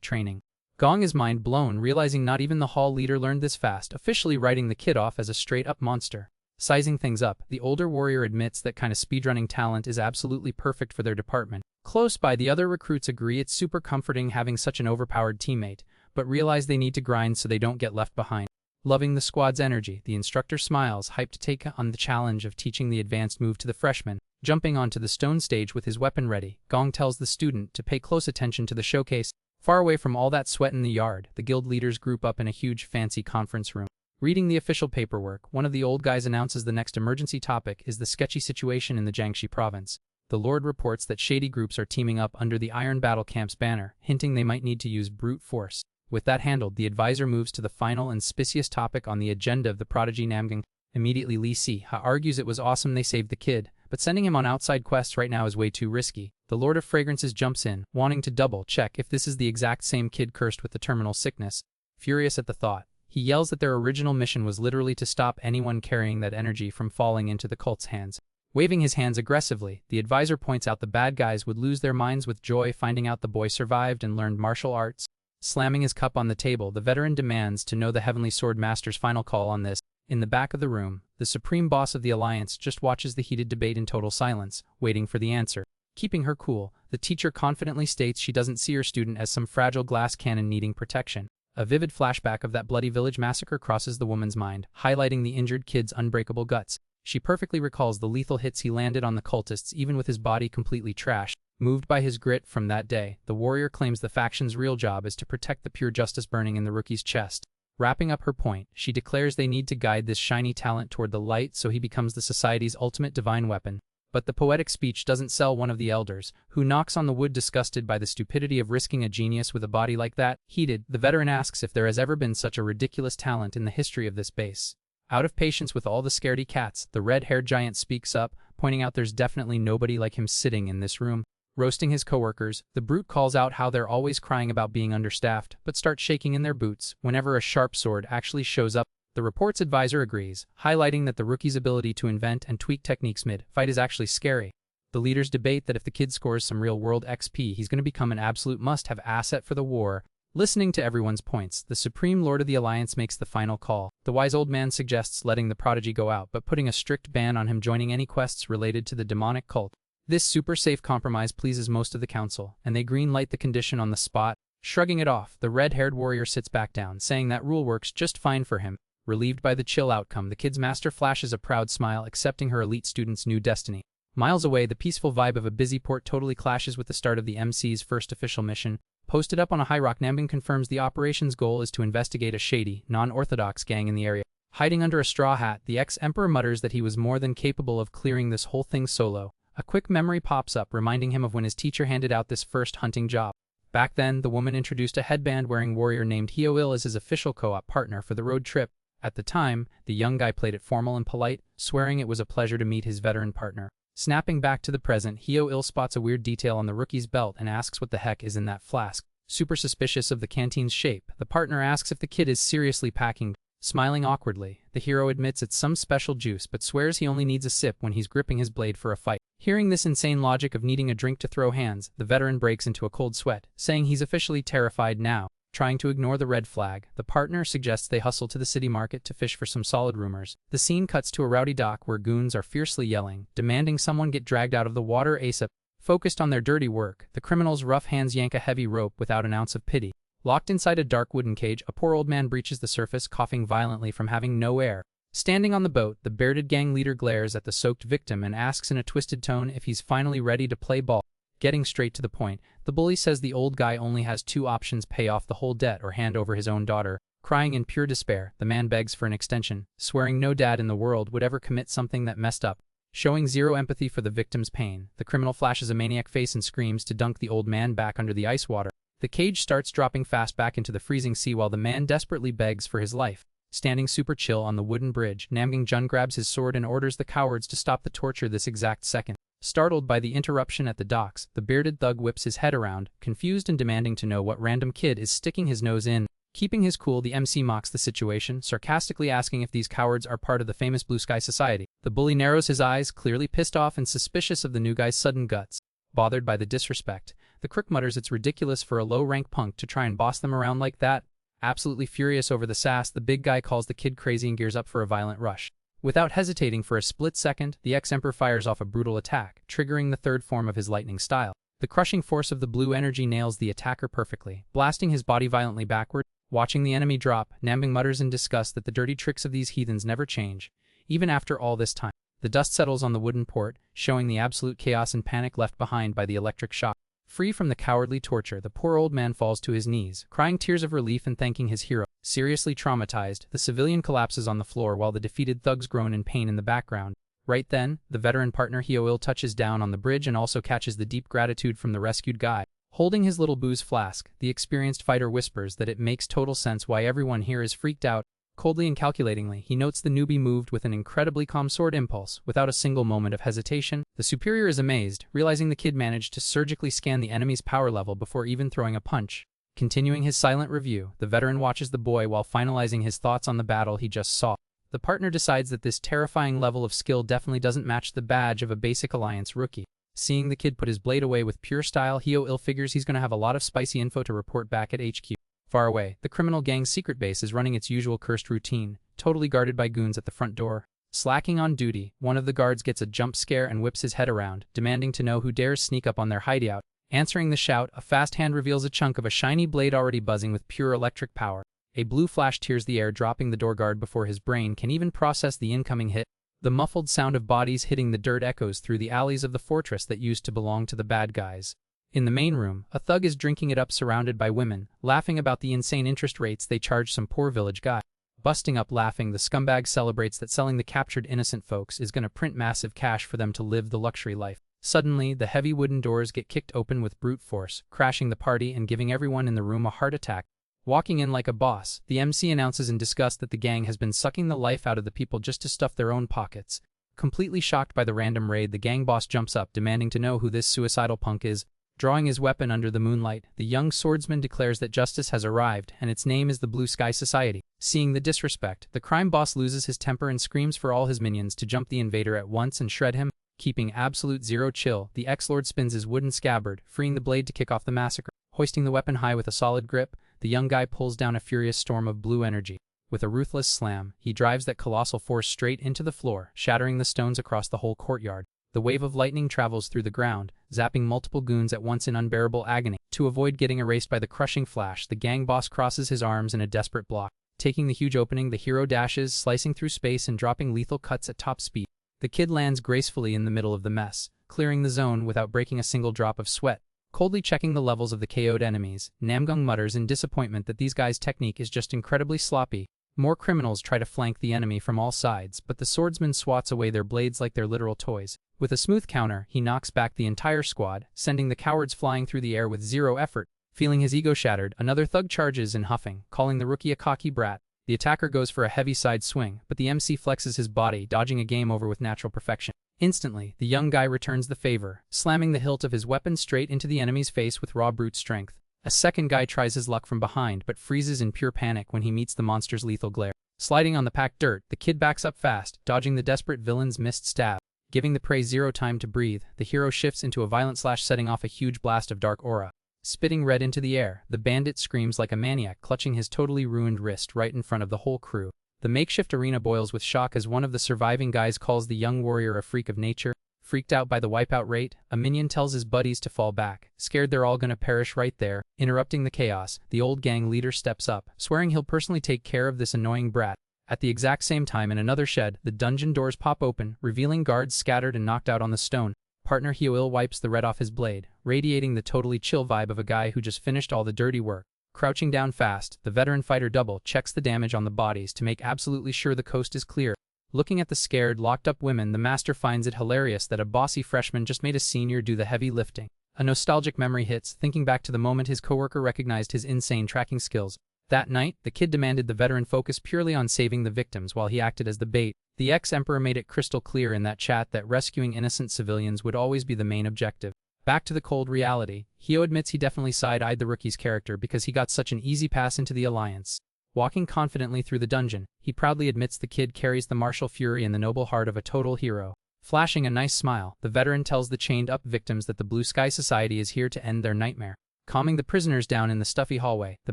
training. Gong is mind blown, realizing not even the hall leader learned this fast, officially writing the kid off as a straight-up monster. Sizing things up, the older warrior admits that kind of speedrunning talent is absolutely perfect for their department. Close by, the other recruits agree it's super comforting having such an overpowered teammate, but realize they need to grind so they don't get left behind. Loving the squad's energy, the instructor smiles, hyped to take on the challenge of teaching the advanced move to the freshmen. Jumping onto the stone stage with his weapon ready, Gong tells the student to pay close attention to the showcase. Far away from all that sweat in the yard, the guild leaders group up in a huge fancy conference room. Reading the official paperwork, one of the old guys announces the next emergency topic is the sketchy situation in the Jiangxi province. The Lord reports that shady groups are teaming up under the Iron Battle Camp's banner, hinting they might need to use brute force. With that handled, the advisor moves to the final and spiciest topic on the agenda of the prodigy Namgung. Immediately, Lee Si-ha argues it was awesome they saved the kid, but sending him on outside quests right now is way too risky. The Lord of Fragrances jumps in, wanting to double-check if this is the exact same kid cursed with the terminal sickness. Furious at the thought, he yells that their original mission was literally to stop anyone carrying that energy from falling into the cult's hands. Waving his hands aggressively, the advisor points out the bad guys would lose their minds with joy finding out the boy survived and learned martial arts. Slamming his cup on the table, the veteran demands to know the Heavenly Sword Master's final call on this. In the back of the room, the supreme boss of the Alliance just watches the heated debate in total silence, waiting for the answer. Keeping her cool, the teacher confidently states she doesn't see her student as some fragile glass cannon needing protection. A vivid flashback of that bloody village massacre crosses the woman's mind, highlighting the injured kid's unbreakable guts. She perfectly recalls the lethal hits he landed on the cultists even with his body completely trashed. Moved by his grit from that day, the warrior claims the faction's real job is to protect the pure justice burning in the rookie's chest. Wrapping up her point, she declares they need to guide this shiny talent toward the light so he becomes the society's ultimate divine weapon. But the poetic speech doesn't sell one of the elders, who knocks on the wood disgusted by the stupidity of risking a genius with a body like that. Heated, the veteran asks if there has ever been such a ridiculous talent in the history of this base. Out of patience with all the scaredy cats, the red-haired giant speaks up, pointing out there's definitely nobody like him sitting in this room. Roasting his coworkers, the brute calls out how they're always crying about being understaffed, but start shaking in their boots whenever a sharp sword actually shows up. The report's advisor agrees, highlighting that the rookie's ability to invent and tweak techniques mid-fight is actually scary. The leaders debate that if the kid scores some real-world XP, he's going to become an absolute must-have asset for the war. Listening to everyone's points, the Supreme Lord of the Alliance makes the final call. The wise old man suggests letting the prodigy go out, but putting a strict ban on him joining any quests related to the demonic cult. This super-safe compromise pleases most of the council, and they green-light the condition on the spot. Shrugging it off, the red-haired warrior sits back down, saying that rule works just fine for him. Relieved by the chill outcome, the kid's master flashes a proud smile, accepting her elite student's new destiny. Miles away, the peaceful vibe of a busy port totally clashes with the start of the MC's first official mission. Posted up on a high rock, Namgung confirms the operation's goal is to investigate a shady, non-orthodox gang in the area. Hiding under a straw hat, the ex-emperor mutters that he was more than capable of clearing this whole thing solo. A quick memory pops up, reminding him of when his teacher handed out this first hunting job. Back then, the woman introduced a headband-wearing warrior named Yahello as his official co-op partner for the road trip. At the time, the young guy played it formal and polite, swearing it was a pleasure to meet his veteran partner. Snapping back to the present, Yahello spots a weird detail on the rookie's belt and asks what the heck is in that flask. Super suspicious of the canteen's shape, the partner asks if the kid is seriously packing. Smiling awkwardly, the hero admits it's some special juice but swears he only needs a sip when he's gripping his blade for a fight. Hearing this insane logic of needing a drink to throw hands, the veteran breaks into a cold sweat, saying he's officially terrified now. Trying to ignore the red flag, the partner suggests they hustle to the city market to fish for some solid rumors. The scene cuts to a rowdy dock where goons are fiercely yelling, demanding someone get dragged out of the water ASAP. Focused on their dirty work, the criminals' rough hands yank a heavy rope without an ounce of pity. Locked inside a dark wooden cage, a poor old man breaches the surface, coughing violently from having no air. Standing on the boat, the bearded gang leader glares at the soaked victim and asks in a twisted tone if he's finally ready to play ball. Getting straight to the point, the bully says the old guy only has two options: pay off the whole debt or hand over his own daughter. Crying in pure despair, the man begs for an extension, swearing no dad in the world would ever commit something that messed up. Showing zero empathy for the victim's pain, the criminal flashes a maniac face and screams to dunk the old man back under the ice water. The cage starts dropping fast back into the freezing sea while the man desperately begs for his life. Standing super chill on the wooden bridge, Namgung Jun grabs his sword and orders the cowards to stop the torture this exact second. Startled by the interruption at the docks, the bearded thug whips his head around, confused and demanding to know what random kid is sticking his nose in. Keeping his cool, the MC mocks the situation, sarcastically asking if these cowards are part of the famous Blue Sky Society. The bully narrows his eyes, clearly pissed off and suspicious of the new guy's sudden guts. Bothered by the disrespect, the crook mutters it's ridiculous for a low-rank punk to try and boss them around like that. Absolutely furious over the sass, the big guy calls the kid crazy and gears up for a violent rush. Without hesitating for a split second, the ex-emperor fires off a brutal attack, triggering the third form of his lightning style. The crushing force of the blue energy nails the attacker perfectly, blasting his body violently backward. Watching the enemy drop, Namgung mutters in disgust that the dirty tricks of these heathens never change, even after all this time. The dust settles on the wooden port, showing the absolute chaos and panic left behind by the electric shock. Free from the cowardly torture, the poor old man falls to his knees, crying tears of relief and thanking his hero. Seriously traumatized, the civilian collapses on the floor while the defeated thugs groan in pain in the background. Right then, the veteran partner Yahello touches down on the bridge and also catches the deep gratitude from the rescued guy. Holding his little booze flask, the experienced fighter whispers that it makes total sense why everyone here is freaked out. Coldly and calculatingly, he notes the newbie moved with an incredibly calm sword impulse, without a single moment of hesitation. The superior is amazed, realizing the kid managed to surgically scan the enemy's power level before even throwing a punch. Continuing his silent review, the veteran watches the boy while finalizing his thoughts on the battle he just saw. the partner decides that this terrifying level of skill definitely doesn't match the badge of a basic alliance rookie. Seeing the kid put his blade away with pure style, Hyo-il figures he's gonna have a lot of spicy info to report back at HQ. Far away, the criminal gang's secret base is running its usual cursed routine, totally guarded by goons at the front door. Slacking on duty, one of the guards gets a jump scare and whips his head around, demanding to know who dares sneak up on their hideout. Answering the shout, a fast hand reveals a chunk of a shiny blade already buzzing with pure electric power. A blue flash tears the air, dropping the door guard before his brain can even process the incoming hit. The muffled sound of bodies hitting the dirt echoes through the alleys of the fortress that used to belong to the bad guys. In the main room, a thug is drinking it up surrounded by women, laughing about the insane interest rates they charge some poor village guy. Busting up laughing, the scumbag celebrates that selling the captured innocent folks is gonna print massive cash for them to live the luxury life. Suddenly, the heavy wooden doors get kicked open with brute force, crashing the party and giving everyone in the room a heart attack. Walking in like a boss, the MC announces in disgust that the gang has been sucking the life out of the people just to stuff their own pockets. Completely shocked by the random raid, the gang boss jumps up, demanding to know who this suicidal punk is. Drawing his weapon under the moonlight, the young swordsman declares that justice has arrived, and its name is the Blue Sky Society. Seeing the disrespect, the crime boss loses his temper and screams for all his minions to jump the invader at once and shred him. Keeping absolute zero chill, the ex-lord spins his wooden scabbard, freeing the blade to kick off the massacre. Hoisting the weapon high with a solid grip, the young guy pulls down a furious storm of blue energy. With a ruthless slam, he drives that colossal force straight into the floor, shattering the stones across the whole courtyard. The wave of lightning travels through the ground, zapping multiple goons at once in unbearable agony. To avoid getting erased by the crushing flash, the gang boss crosses his arms in a desperate block. Taking the huge opening, the hero dashes, slicing through space and dropping lethal cuts at top speed. The kid lands gracefully in the middle of the mess, clearing the zone without breaking a single drop of sweat. Coldly checking the levels of the KO'd enemies, Namgung mutters in disappointment that these guys' technique is just incredibly sloppy. More criminals try to flank the enemy from all sides, but the swordsman swats away their blades like they're literal toys. With a smooth counter, he knocks back the entire squad, sending the cowards flying through the air with zero effort. Feeling his ego shattered, another thug charges in huffing, calling the rookie a cocky brat. The attacker goes for a heavy side swing, but the MC flexes his body, dodging a game over with natural perfection. Instantly, the young guy returns the favor, slamming the hilt of his weapon straight into the enemy's face with raw brute strength. A second guy tries his luck from behind, but freezes in pure panic when he meets the monster's lethal glare. Sliding on the packed dirt, the kid backs up fast, dodging the desperate villain's missed stab. Giving the prey zero time to breathe, the hero shifts into a violent slash, setting off a huge blast of dark aura. Spitting red into the air, the bandit screams like a maniac, clutching his totally ruined wrist right in front of the whole crew. The makeshift arena boils with shock as one of the surviving guys calls the young warrior a freak of nature. Freaked out by the wipeout rate, a minion tells his buddies to fall back, scared they're all gonna perish right there. Interrupting the chaos, the old gang leader steps up, swearing he'll personally take care of this annoying brat. At the exact same time, in another shed, the dungeon doors pop open, revealing guards scattered and knocked out on the stone. Partner Hyo-il wipes the red off his blade, radiating the totally chill vibe of a guy who just finished all the dirty work. Crouching down fast, the veteran fighter double checks the damage on the bodies to make absolutely sure the coast is clear. Looking at the scared, locked-up women, the master finds it hilarious that a bossy freshman just made a senior do the heavy lifting. A nostalgic memory hits, thinking back to the moment his coworker recognized his insane tracking skills. That night, the kid demanded the veteran focus purely on saving the victims while he acted as the bait. The ex-emperor made it crystal clear in that chat that rescuing innocent civilians would always be the main objective. Back to the cold reality, Hyo admits he definitely side-eyed the rookie's character because he got such an easy pass into the alliance. Walking confidently through the dungeon, he proudly admits the kid carries the martial fury and the noble heart of a total hero. Flashing a nice smile, the veteran tells the chained-up victims that the Blue Sky Society is here to end their nightmare. Calming the prisoners down in the stuffy hallway, the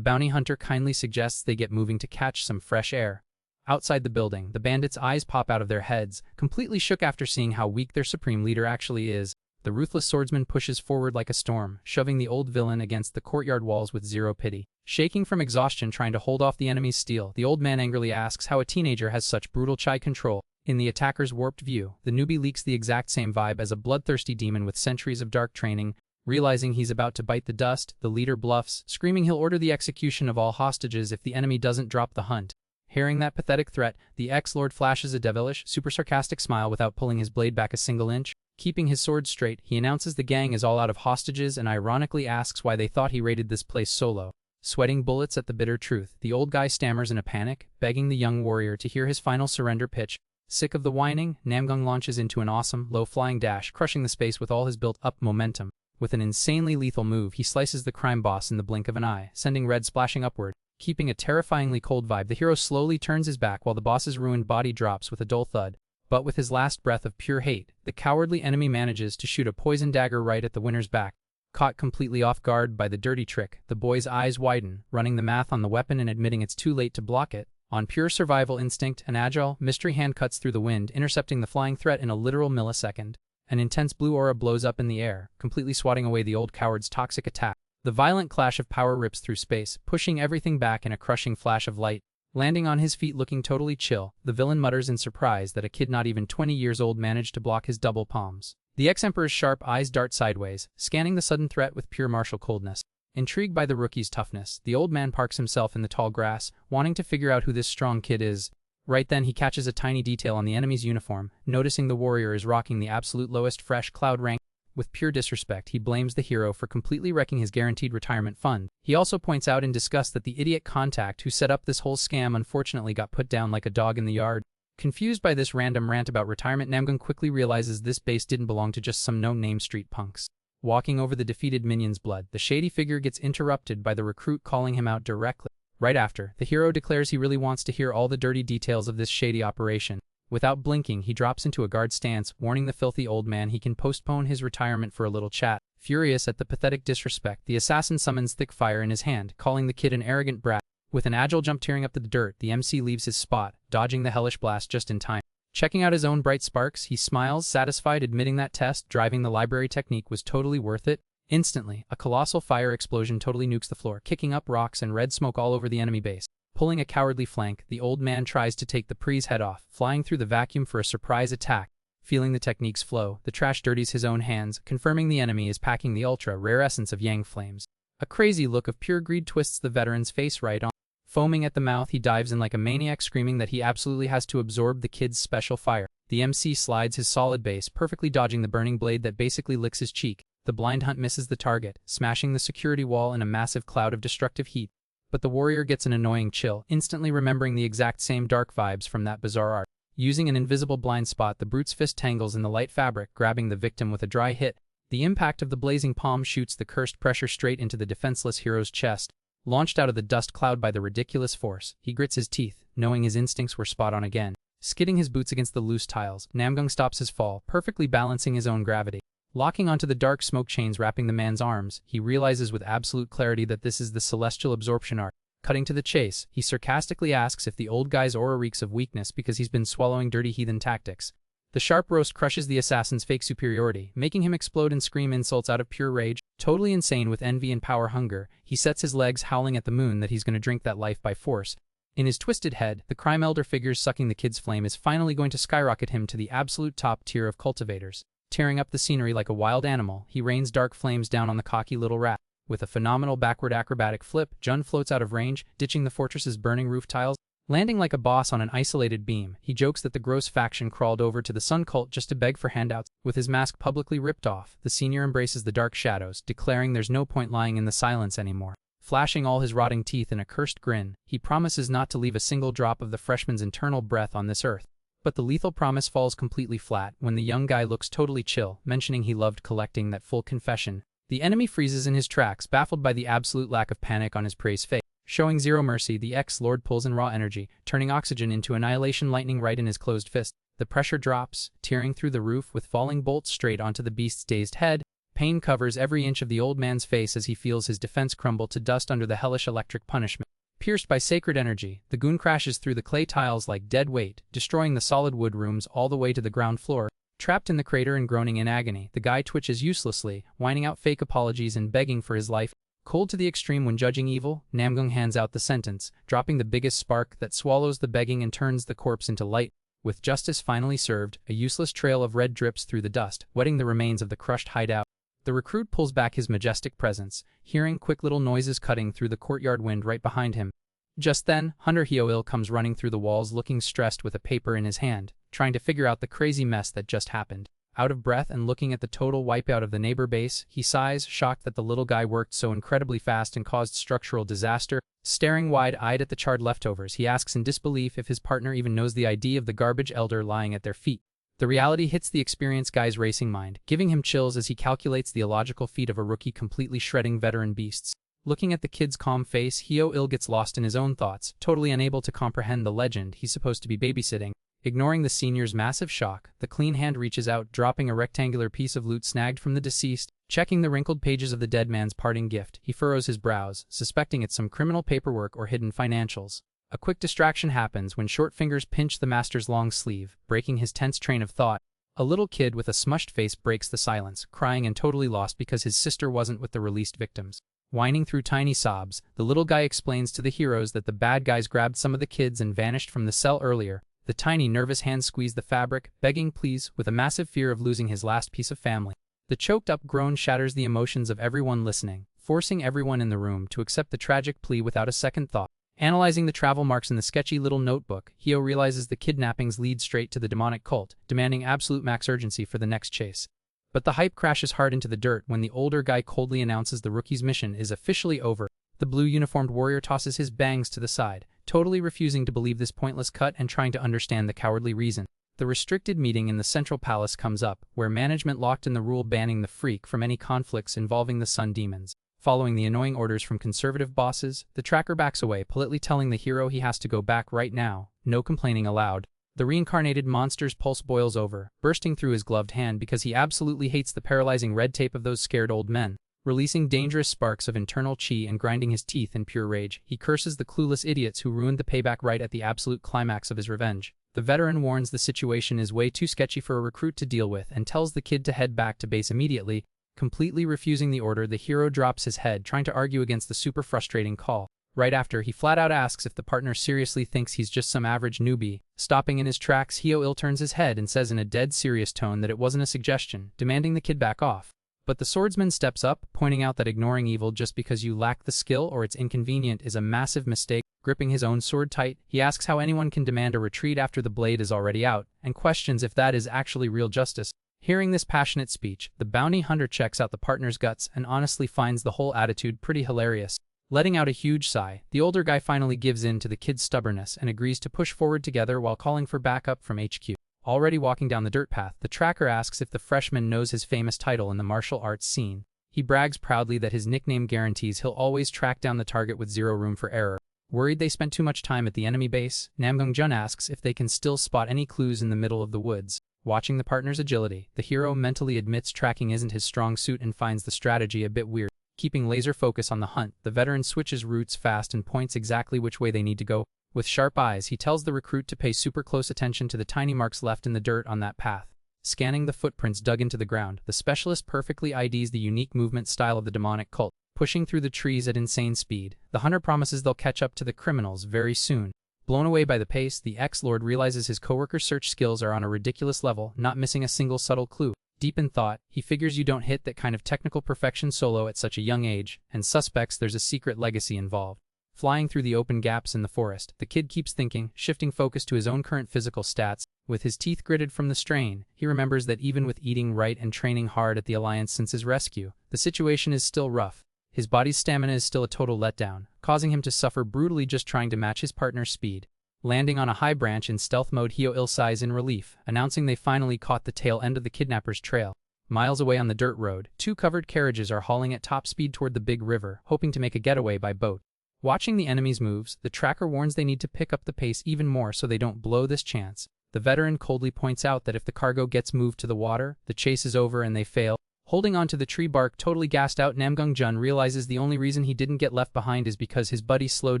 bounty hunter kindly suggests they get moving to catch some fresh air. Outside the building, the bandits' eyes pop out of their heads, completely shook after seeing how weak their supreme leader actually is. The ruthless swordsman pushes forward like a storm, shoving the old villain against the courtyard walls with zero pity. Shaking from exhaustion trying to hold off the enemy's steel, the old man angrily asks how a teenager has such brutal chi control. In the attacker's warped view, the newbie leaks the exact same vibe as a bloodthirsty demon with centuries of dark training. Realizing he's about to bite the dust, the leader bluffs, screaming he'll order the execution of all hostages if the enemy doesn't drop the hunt. Hearing that pathetic threat, the ex-lord flashes a devilish, super sarcastic smile without pulling his blade back a single inch. Keeping his sword straight, he announces the gang is all out of hostages and ironically asks why they thought he raided this place solo. Sweating bullets at the bitter truth, the old guy stammers in a panic, begging the young warrior to hear his final surrender pitch. Sick of the whining, Namgung launches into an awesome, low-flying dash, crushing the space with all his built-up momentum. With an insanely lethal move, he slices the crime boss in the blink of an eye, sending red splashing upward. keeping a terrifyingly cold vibe. The hero slowly turns his back while the boss's ruined body drops with a dull thud. But with his last breath of pure hate, the cowardly enemy manages to shoot a poison dagger right at the winner's back. Caught completely off guard by the dirty trick, the boy's eyes widen, running the math on the weapon and admitting it's too late to block it. On pure survival instinct, an agile, mystery hand cuts through the wind, intercepting the flying threat in a literal millisecond. An intense blue aura blows up in the air, completely swatting away the old coward's toxic attack. The violent clash of power rips through space, pushing everything back in a crushing flash of light. Landing on his feet looking totally chill, the villain mutters in surprise that a kid not even 20 years old managed to block his double palms. The ex-emperor's sharp eyes dart sideways, scanning the sudden threat with pure martial coldness. Intrigued by the rookie's toughness, the old man parks himself in the tall grass, wanting to figure out who this strong kid is. Right then he catches a tiny detail on the enemy's uniform, noticing the warrior is rocking the absolute lowest fresh cloud rank. With pure disrespect, he blames the hero for completely wrecking his guaranteed retirement fund. He also points out in disgust that the idiot contact who set up this whole scam unfortunately got put down like a dog in the yard. Confused by this random rant about retirement, Namgung quickly realizes this base didn't belong to just some no-name street punks. Walking over the defeated minion's blood, the shady figure gets interrupted by the recruit calling him out directly. Right after, the hero declares he really wants to hear all the dirty details of this shady operation. Without blinking, he drops into a guard stance, warning the filthy old man he can postpone his retirement for a little chat. Furious at the pathetic disrespect, the assassin summons thick fire in his hand, calling the kid an arrogant brat. With an agile jump tearing up the dirt, the MC leaves his spot, dodging the hellish blast just in time. Checking out his own bright sparks, he smiles, satisfied, admitting that test driving the library technique was totally worth it. Instantly, a colossal fire explosion totally nukes the floor, kicking up rocks and red smoke all over the enemy base. Pulling a cowardly flank, the old man tries to take the pre's head off, flying through the vacuum for a surprise attack. Feeling the technique's flow, the trash dirties his own hands, confirming the enemy is packing the ultra-rare essence of Yang Flames. A crazy look of pure greed twists the veteran's face right on. Foaming at the mouth, he dives in like a maniac, screaming that he absolutely has to absorb the kid's special fire. The MC slides his solid base, perfectly dodging the burning blade that basically licks his cheek. The blind hunt misses the target, smashing the security wall in a massive cloud of destructive heat. But the warrior gets an annoying chill, instantly remembering the exact same dark vibes from that bizarre art. Using an invisible blind spot, the brute's fist tangles in the light fabric, grabbing the victim with a dry hit. The impact of the blazing palm shoots the cursed pressure straight into the defenseless hero's chest. Launched out of the dust cloud by the ridiculous force, he grits his teeth, knowing his instincts were spot on again. Skidding his boots against the loose tiles, Namgung stops his fall, perfectly balancing his own gravity. Locking onto the dark smoke chains wrapping the man's arms, he realizes with absolute clarity that this is the celestial absorption art. Cutting to the chase, he sarcastically asks if the old guy's aura reeks of weakness because he's been swallowing dirty heathen tactics. The sharp roast crushes the assassin's fake superiority, making him explode and scream insults out of pure rage. Totally insane with envy and power hunger, he sets his legs howling at the moon that he's going to drink that life by force. In his twisted head, the crime elder figures sucking the kid's flame is finally going to skyrocket him to the absolute top tier of cultivators. Tearing up the scenery like a wild animal, he rains dark flames down on the cocky little rat. With a phenomenal backward acrobatic flip, Jun floats out of range, ditching the fortress's burning roof tiles. Landing like a boss on an isolated beam, he jokes that the gross faction crawled over to the Sun Cult just to beg for handouts. With his mask publicly ripped off, the senior embraces the dark shadows, declaring there's no point lying in the silence anymore. Flashing all his rotting teeth in a cursed grin, he promises not to leave a single drop of the freshman's internal breath on this earth. But the lethal promise falls completely flat when the young guy looks totally chill, mentioning he loved collecting that full confession. The enemy freezes in his tracks, baffled by the absolute lack of panic on his prey's face. Showing zero mercy, the ex-lord pulls in raw energy, turning oxygen into annihilation lightning right in his closed fist. The pressure drops, tearing through the roof with falling bolts straight onto the beast's dazed head. Pain covers every inch of the old man's face as he feels his defense crumble to dust under the hellish electric punishment. Pierced by sacred energy, the goon crashes through the clay tiles like dead weight, destroying the solid wood rooms all the way to the ground floor. Trapped in the crater and groaning in agony, the guy twitches uselessly, whining out fake apologies and begging for his life. Cold to the extreme when judging evil, Namgung hands out the sentence, dropping the biggest spark that swallows the begging and turns the corpse into light. With justice finally served, a useless trail of red drips through the dust, wetting the remains of the crushed hideout. The recruit pulls back his majestic presence, hearing quick little noises cutting through the courtyard wind right behind him. Just then, Hunter Hyoil comes running through the walls looking stressed with a paper in his hand, trying to figure out the crazy mess that just happened. Out of breath and looking at the total wipeout of the neighbor base, he sighs, shocked that the little guy worked so incredibly fast and caused structural disaster. Staring wide-eyed at the charred leftovers, he asks in disbelief if his partner even knows the ID of the garbage elder lying at their feet. The reality hits the experienced guy's racing mind, giving him chills as he calculates the illogical feat of a rookie completely shredding veteran beasts. Looking at the kid's calm face, Yahello gets lost in his own thoughts, totally unable to comprehend the legend he's supposed to be babysitting. Ignoring the senior's massive shock, the clean hand reaches out, dropping a rectangular piece of loot snagged from the deceased. Checking the wrinkled pages of the dead man's parting gift, he furrows his brows, suspecting it's some criminal paperwork or hidden financials. A quick distraction happens when short fingers pinch the master's long sleeve, breaking his tense train of thought. A little kid with a smushed face breaks the silence, crying and totally lost because his sister wasn't with the released victims. Whining through tiny sobs, the little guy explains to the heroes that the bad guys grabbed some of the kids and vanished from the cell earlier. The tiny, nervous hands squeeze the fabric, begging please, with a massive fear of losing his last piece of family. The choked-up groan shatters the emotions of everyone listening, forcing everyone in the room to accept the tragic plea without a second thought. Analyzing the travel marks in the sketchy little notebook, Yahello realizes the kidnappings lead straight to the demonic cult, demanding absolute max urgency for the next chase. But the hype crashes hard into the dirt when the older guy coldly announces the rookie's mission is officially over. The blue-uniformed warrior tosses his bangs to the side, totally refusing to believe this pointless cut and trying to understand the cowardly reason. The restricted meeting in the central palace comes up, where management locked in the rule banning the freak from any conflicts involving the sun demons. Following the annoying orders from conservative bosses, the tracker backs away, politely telling the hero he has to go back right now, no complaining allowed. The reincarnated monster's pulse boils over, bursting through his gloved hand because he absolutely hates the paralyzing red tape of those scared old men. Releasing dangerous sparks of internal chi and grinding his teeth in pure rage, he curses the clueless idiots who ruined the payback right at the absolute climax of his revenge. The veteran warns the situation is way too sketchy for a recruit to deal with and tells the kid to head back to base immediately. Completely refusing the order, the hero drops his head, trying to argue against the super frustrating call. Right after, he flat out asks if the partner seriously thinks he's just some average newbie. Stopping in his tracks, Yahello turns his head and says in a dead serious tone that it wasn't a suggestion, demanding the kid back off. But the swordsman steps up, pointing out that ignoring evil just because you lack the skill or it's inconvenient is a massive mistake. Gripping his own sword tight, he asks how anyone can demand a retreat after the blade is already out, and questions if that is actually real justice. Hearing this passionate speech, the bounty hunter checks out the partner's guts and honestly finds the whole attitude pretty hilarious. Letting out a huge sigh, the older guy finally gives in to the kid's stubbornness and agrees to push forward together while calling for backup from HQ. Already walking down the dirt path, the tracker asks if the freshman knows his famous title in the martial arts scene. He brags proudly that his nickname guarantees he'll always track down the target with zero room for error. Worried they spent too much time at the enemy base, Namgung asks if they can still spot any clues in the middle of the woods. Watching the partner's agility, the hero mentally admits tracking isn't his strong suit and finds the strategy a bit weird. Keeping laser focus on the hunt, the veteran switches routes fast and points exactly which way they need to go. With sharp eyes, he tells the recruit to pay super close attention to the tiny marks left in the dirt on that path. Scanning the footprints dug into the ground, the specialist perfectly IDs the unique movement style of the demonic cult. Pushing through the trees at insane speed, the hunter promises they'll catch up to the criminals very soon. Blown away by the pace, the ex-lord realizes his coworker's search skills are on a ridiculous level, not missing a single subtle clue. Deep in thought, he figures you don't hit that kind of technical perfection solo at such a young age, and suspects there's a secret legacy involved. Flying through the open gaps in the forest, the kid keeps thinking, shifting focus to his own current physical stats. With his teeth gritted from the strain, he remembers that even with eating right and training hard at the Alliance since his rescue, the situation is still rough. His body's stamina is still a total letdown, causing him to suffer brutally just trying to match his partner's speed. Landing on a high branch in stealth mode, Yahello sighs in relief, announcing they finally caught the tail end of the kidnapper's trail. Miles away on the dirt road, two covered carriages are hauling at top speed toward the big river, hoping to make a getaway by boat. Watching the enemy's moves, the tracker warns they need to pick up the pace even more so they don't blow this chance. The veteran coldly points out that if the cargo gets moved to the water, the chase is over and they fail. Holding onto the tree bark, totally gassed out, Namgung realizes the only reason he didn't get left behind is because his buddy slowed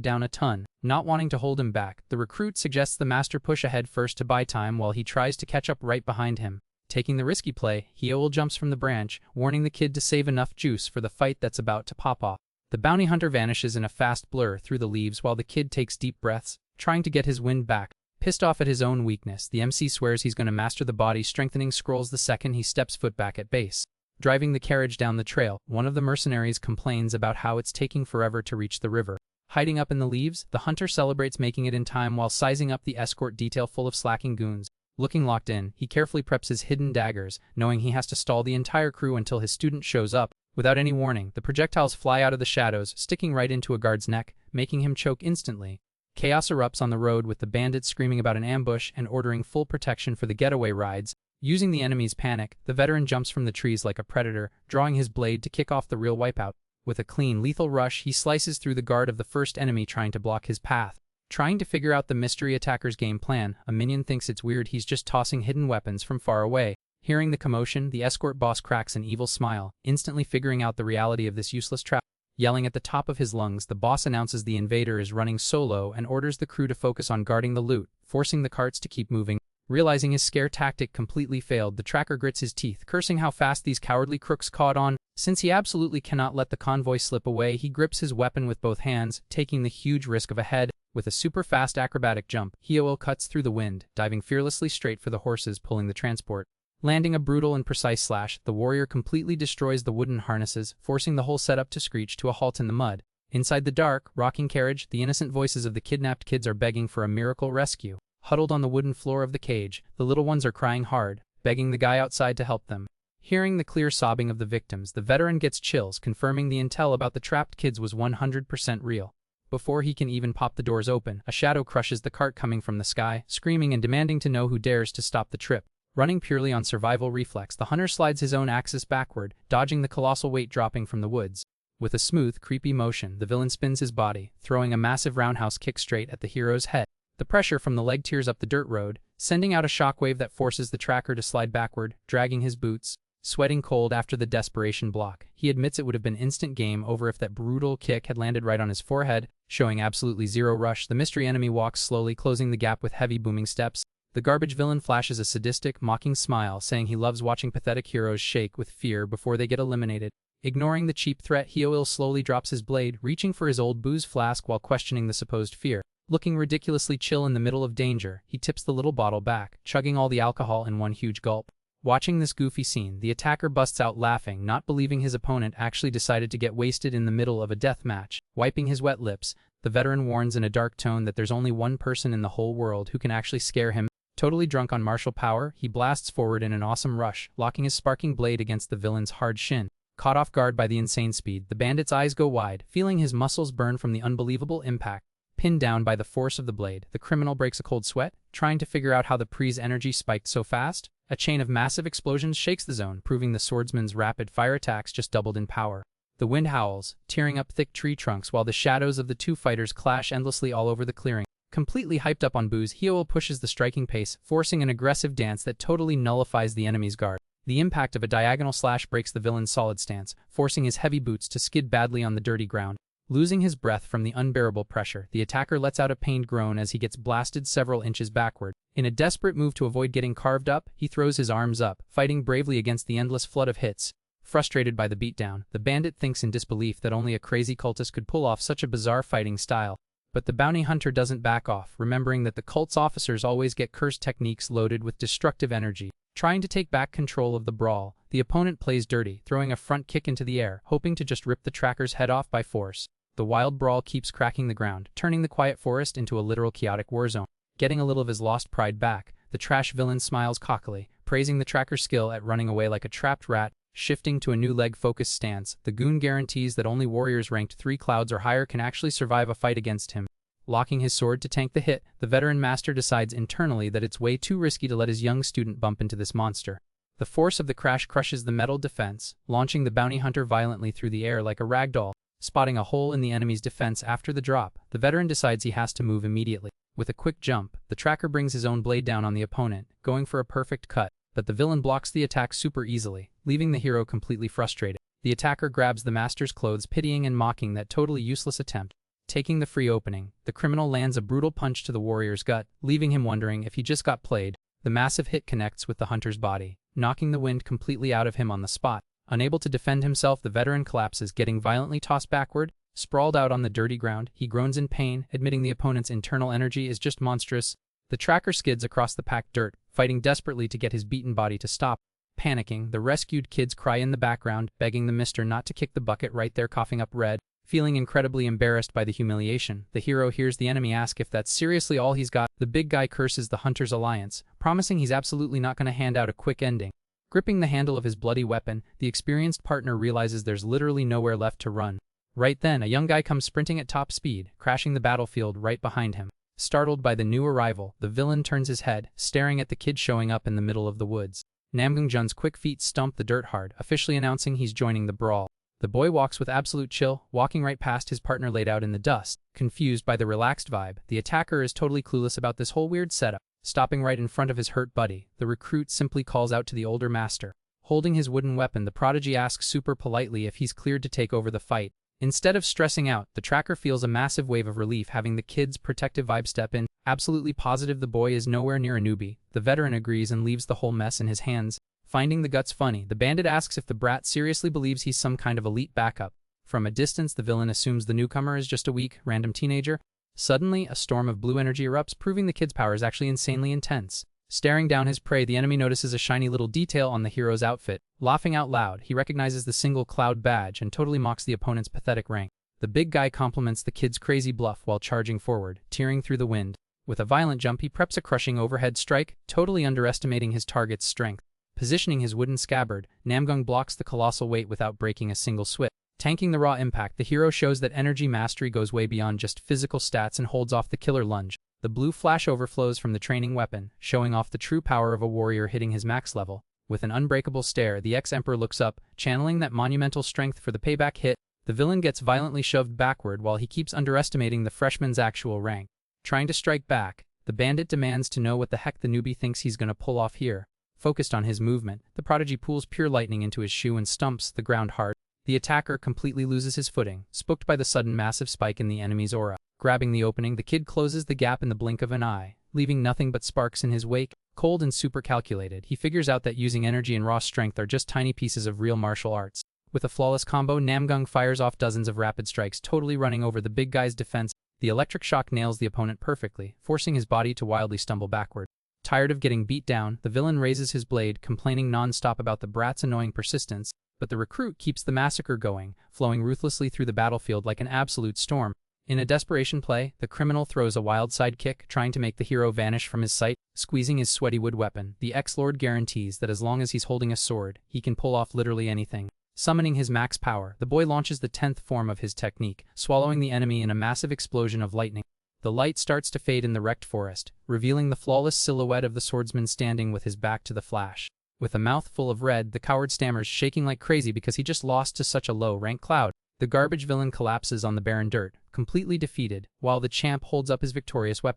down a ton. Not wanting to hold him back, the recruit suggests the master push ahead first to buy time while he tries to catch up right behind him. Taking the risky play, Yahello jumps from the branch, warning the kid to save enough juice for the fight that's about to pop off. The bounty hunter vanishes in a fast blur through the leaves while the kid takes deep breaths, trying to get his wind back. Pissed off at his own weakness, the MC swears he's going to master the body strengthening scrolls the second he steps foot back at base. Driving the carriage down the trail, one of the mercenaries complains about how it's taking forever to reach the river. Hiding up in the leaves, the hunter celebrates making it in time while sizing up the escort detail full of slacking goons. Looking locked in, he carefully preps his hidden daggers, knowing he has to stall the entire crew until his student shows up. Without any warning, the projectiles fly out of the shadows, sticking right into a guard's neck, making him choke instantly. Chaos erupts on the road with the bandits screaming about an ambush and ordering full protection for the getaway rides. Using the enemy's panic, the veteran jumps from the trees like a predator, drawing his blade to kick off the real wipeout. With a clean, lethal rush, he slices through the guard of the first enemy trying to block his path. Trying to figure out the mystery attacker's game plan, a minion thinks it's weird he's just tossing hidden weapons from far away. Hearing the commotion, the escort boss cracks an evil smile, instantly figuring out the reality of this useless trap. Yelling at the top of his lungs, the boss announces the invader is running solo and orders the crew to focus on guarding the loot, forcing the carts to keep moving. Realizing his scare tactic completely failed, the tracker grits his teeth, cursing how fast these cowardly crooks caught on. Since he absolutely cannot let the convoy slip away, he grips his weapon with both hands, taking the huge risk of a head. With a super fast acrobatic jump, Yahello cuts through the wind, diving fearlessly straight for the horses pulling the transport. Landing a brutal and precise slash, the warrior completely destroys the wooden harnesses, forcing the whole setup to screech to a halt in the mud. Inside the dark, rocking carriage, the innocent voices of the kidnapped kids are begging for a miracle rescue. Huddled on the wooden floor of the cage, the little ones are crying hard, begging the guy outside to help them. Hearing the clear sobbing of the victims, the veteran gets chills, confirming the intel about the trapped kids was 100% real. Before he can even pop the doors open, a shadow crushes the cart coming from the sky, screaming and demanding to know who dares to stop the trip. Running purely on survival reflex, the hunter slides his own axis backward, dodging the colossal weight dropping from the woods. With a smooth, creepy motion, the villain spins his body, throwing a massive roundhouse kick straight at the hero's head. The pressure from the leg tears up the dirt road, sending out a shockwave that forces the tracker to slide backward, dragging his boots. Sweating cold after the desperation block, he admits it would have been instant game over if that brutal kick had landed right on his forehead. Showing absolutely zero rush, the mystery enemy walks slowly, closing the gap with heavy booming steps. The garbage villain flashes a sadistic, mocking smile, saying he loves watching pathetic heroes shake with fear before they get eliminated. Ignoring the cheap threat, Yahello slowly drops his blade, reaching for his old booze flask while questioning the supposed fear. Looking ridiculously chill in the middle of danger, he tips the little bottle back, chugging all the alcohol in one huge gulp. Watching this goofy scene, the attacker busts out laughing, not believing his opponent actually decided to get wasted in the middle of a death match. Wiping his wet lips, the veteran warns in a dark tone that there's only one person in the whole world who can actually scare him. Totally drunk on martial power, he blasts forward in an awesome rush, locking his sparking blade against the villain's hard shin. Caught off guard by the insane speed, the bandit's eyes go wide, feeling his muscles burn from the unbelievable impact. Pinned down by the force of the blade, the criminal breaks a cold sweat, trying to figure out how the pre's energy spiked so fast. A chain of massive explosions shakes the zone, proving the swordsman's rapid-fire attacks just doubled in power. The wind howls, tearing up thick tree trunks while the shadows of the two fighters clash endlessly all over the clearing. Completely hyped up on booze, Yahello pushes the striking pace, forcing an aggressive dance that totally nullifies the enemy's guard. The impact of a diagonal slash breaks the villain's solid stance, forcing his heavy boots to skid badly on the dirty ground. Losing his breath from the unbearable pressure, the attacker lets out a pained groan as he gets blasted several inches backward. In a desperate move to avoid getting carved up, he throws his arms up, fighting bravely against the endless flood of hits. Frustrated by the beatdown, the bandit thinks in disbelief that only a crazy cultist could pull off such a bizarre fighting style. But the bounty hunter doesn't back off, remembering that the cult's officers always get cursed techniques loaded with destructive energy. Trying to take back control of the brawl, the opponent plays dirty, throwing a front kick into the air, hoping to just rip the tracker's head off by force. The wild brawl keeps cracking the ground, turning the quiet forest into a literal chaotic war zone. Getting a little of his lost pride back, the trash villain smiles cockily, praising the tracker's skill at running away like a trapped rat. Shifting to a new leg-focused stance, the goon guarantees that only warriors ranked 3 clouds or higher can actually survive a fight against him. Locking his sword to tank the hit, the veteran master decides internally that it's way too risky to let his young student bump into this monster. The force of the crash crushes the metal defense, launching the bounty hunter violently through the air like a ragdoll. Spotting a hole in the enemy's defense after the drop, the veteran decides he has to move immediately. With a quick jump, the tracker brings his own blade down on the opponent, going for a perfect cut. But the villain blocks the attack super easily, leaving the hero completely frustrated. The attacker grabs the master's clothes, pitying and mocking that totally useless attempt. Taking the free opening, the criminal lands a brutal punch to the warrior's gut, leaving him wondering if he just got played. The massive hit connects with the hunter's body, knocking the wind completely out of him on the spot. Unable to defend himself, the veteran collapses, getting violently tossed backward. Sprawled out on the dirty ground, he groans in pain, admitting the opponent's internal energy is just monstrous. The tracker skids across the packed dirt, fighting desperately to get his beaten body to stop. Panicking, the rescued kids cry in the background, begging the mister not to kick the bucket right there, coughing up red. Feeling incredibly embarrassed by the humiliation, the hero hears the enemy ask if that's seriously all he's got. The big guy curses the hunter's alliance, promising he's absolutely not going to hand out a quick ending. Gripping the handle of his bloody weapon, the experienced partner realizes there's literally nowhere left to run. Right then, a young guy comes sprinting at top speed, crashing the battlefield right behind him. Startled by the new arrival, the villain turns his head, staring at the kid showing up in the middle of the woods. Namgung Jun's quick feet stomp the dirt hard, officially announcing he's joining the brawl. The boy walks with absolute chill, walking right past his partner laid out in the dust. Confused by the relaxed vibe, the attacker is totally clueless about this whole weird setup. Stopping right in front of his hurt buddy, the recruit simply calls out to the older master. Holding his wooden weapon, the prodigy asks super politely if he's cleared to take over the fight. Instead of stressing out, the tracker feels a massive wave of relief having the kid's protective vibe step in. Absolutely positive the boy is nowhere near a newbie, the veteran agrees and leaves the whole mess in his hands. Finding the guts funny, the bandit asks if the brat seriously believes he's some kind of elite backup. From a distance, the villain assumes the newcomer is just a weak, random teenager. Suddenly, a storm of blue energy erupts, proving the kid's power is actually insanely intense. Staring down his prey, the enemy notices a shiny little detail on the hero's outfit. Laughing out loud, he recognizes the single cloud badge and totally mocks the opponent's pathetic rank. The big guy compliments the kid's crazy bluff while charging forward, tearing through the wind. With a violent jump, he preps a crushing overhead strike, totally underestimating his target's strength. Positioning his wooden scabbard, Namgung blocks the colossal weight without breaking a single sweat. Tanking the raw impact, the hero shows that energy mastery goes way beyond just physical stats and holds off the killer lunge. The blue flash overflows from the training weapon, showing off the true power of a warrior hitting his max level. With an unbreakable stare, the ex-emperor looks up, channeling that monumental strength for the payback hit. The villain gets violently shoved backward while he keeps underestimating the freshman's actual rank. Trying to strike back, the bandit demands to know what the heck the newbie thinks he's gonna pull off here. Focused on his movement, the prodigy pulls pure lightning into his shoe and stumps the ground hard. The attacker completely loses his footing, spooked by the sudden massive spike in the enemy's aura. Grabbing the opening, the kid closes the gap in the blink of an eye, leaving nothing but sparks in his wake. Cold and super calculated, he figures out that using energy and raw strength are just tiny pieces of real martial arts. With a flawless combo, Namgung fires off dozens of rapid strikes, totally running over the big guy's defense. The electric shock nails the opponent perfectly, forcing his body to wildly stumble backward. Tired of getting beat down, the villain raises his blade, complaining non-stop about the brat's annoying persistence, but the recruit keeps the massacre going, flowing ruthlessly through the battlefield like an absolute storm. In a desperation play, the criminal throws a wild side kick, trying to make the hero vanish from his sight. Squeezing his sweaty wood weapon, the ex-lord guarantees that as long as he's holding a sword, he can pull off literally anything. Summoning his max power, the boy launches the 10th form of his technique, swallowing the enemy in a massive explosion of lightning. The light starts to fade in the wrecked forest, revealing the flawless silhouette of the swordsman standing with his back to the flash. With a mouth full of red, the coward stammers, shaking like crazy because he just lost to such a low-rank cloud. The garbage villain collapses on the barren dirt, completely defeated, while the champ holds up his victorious weapon.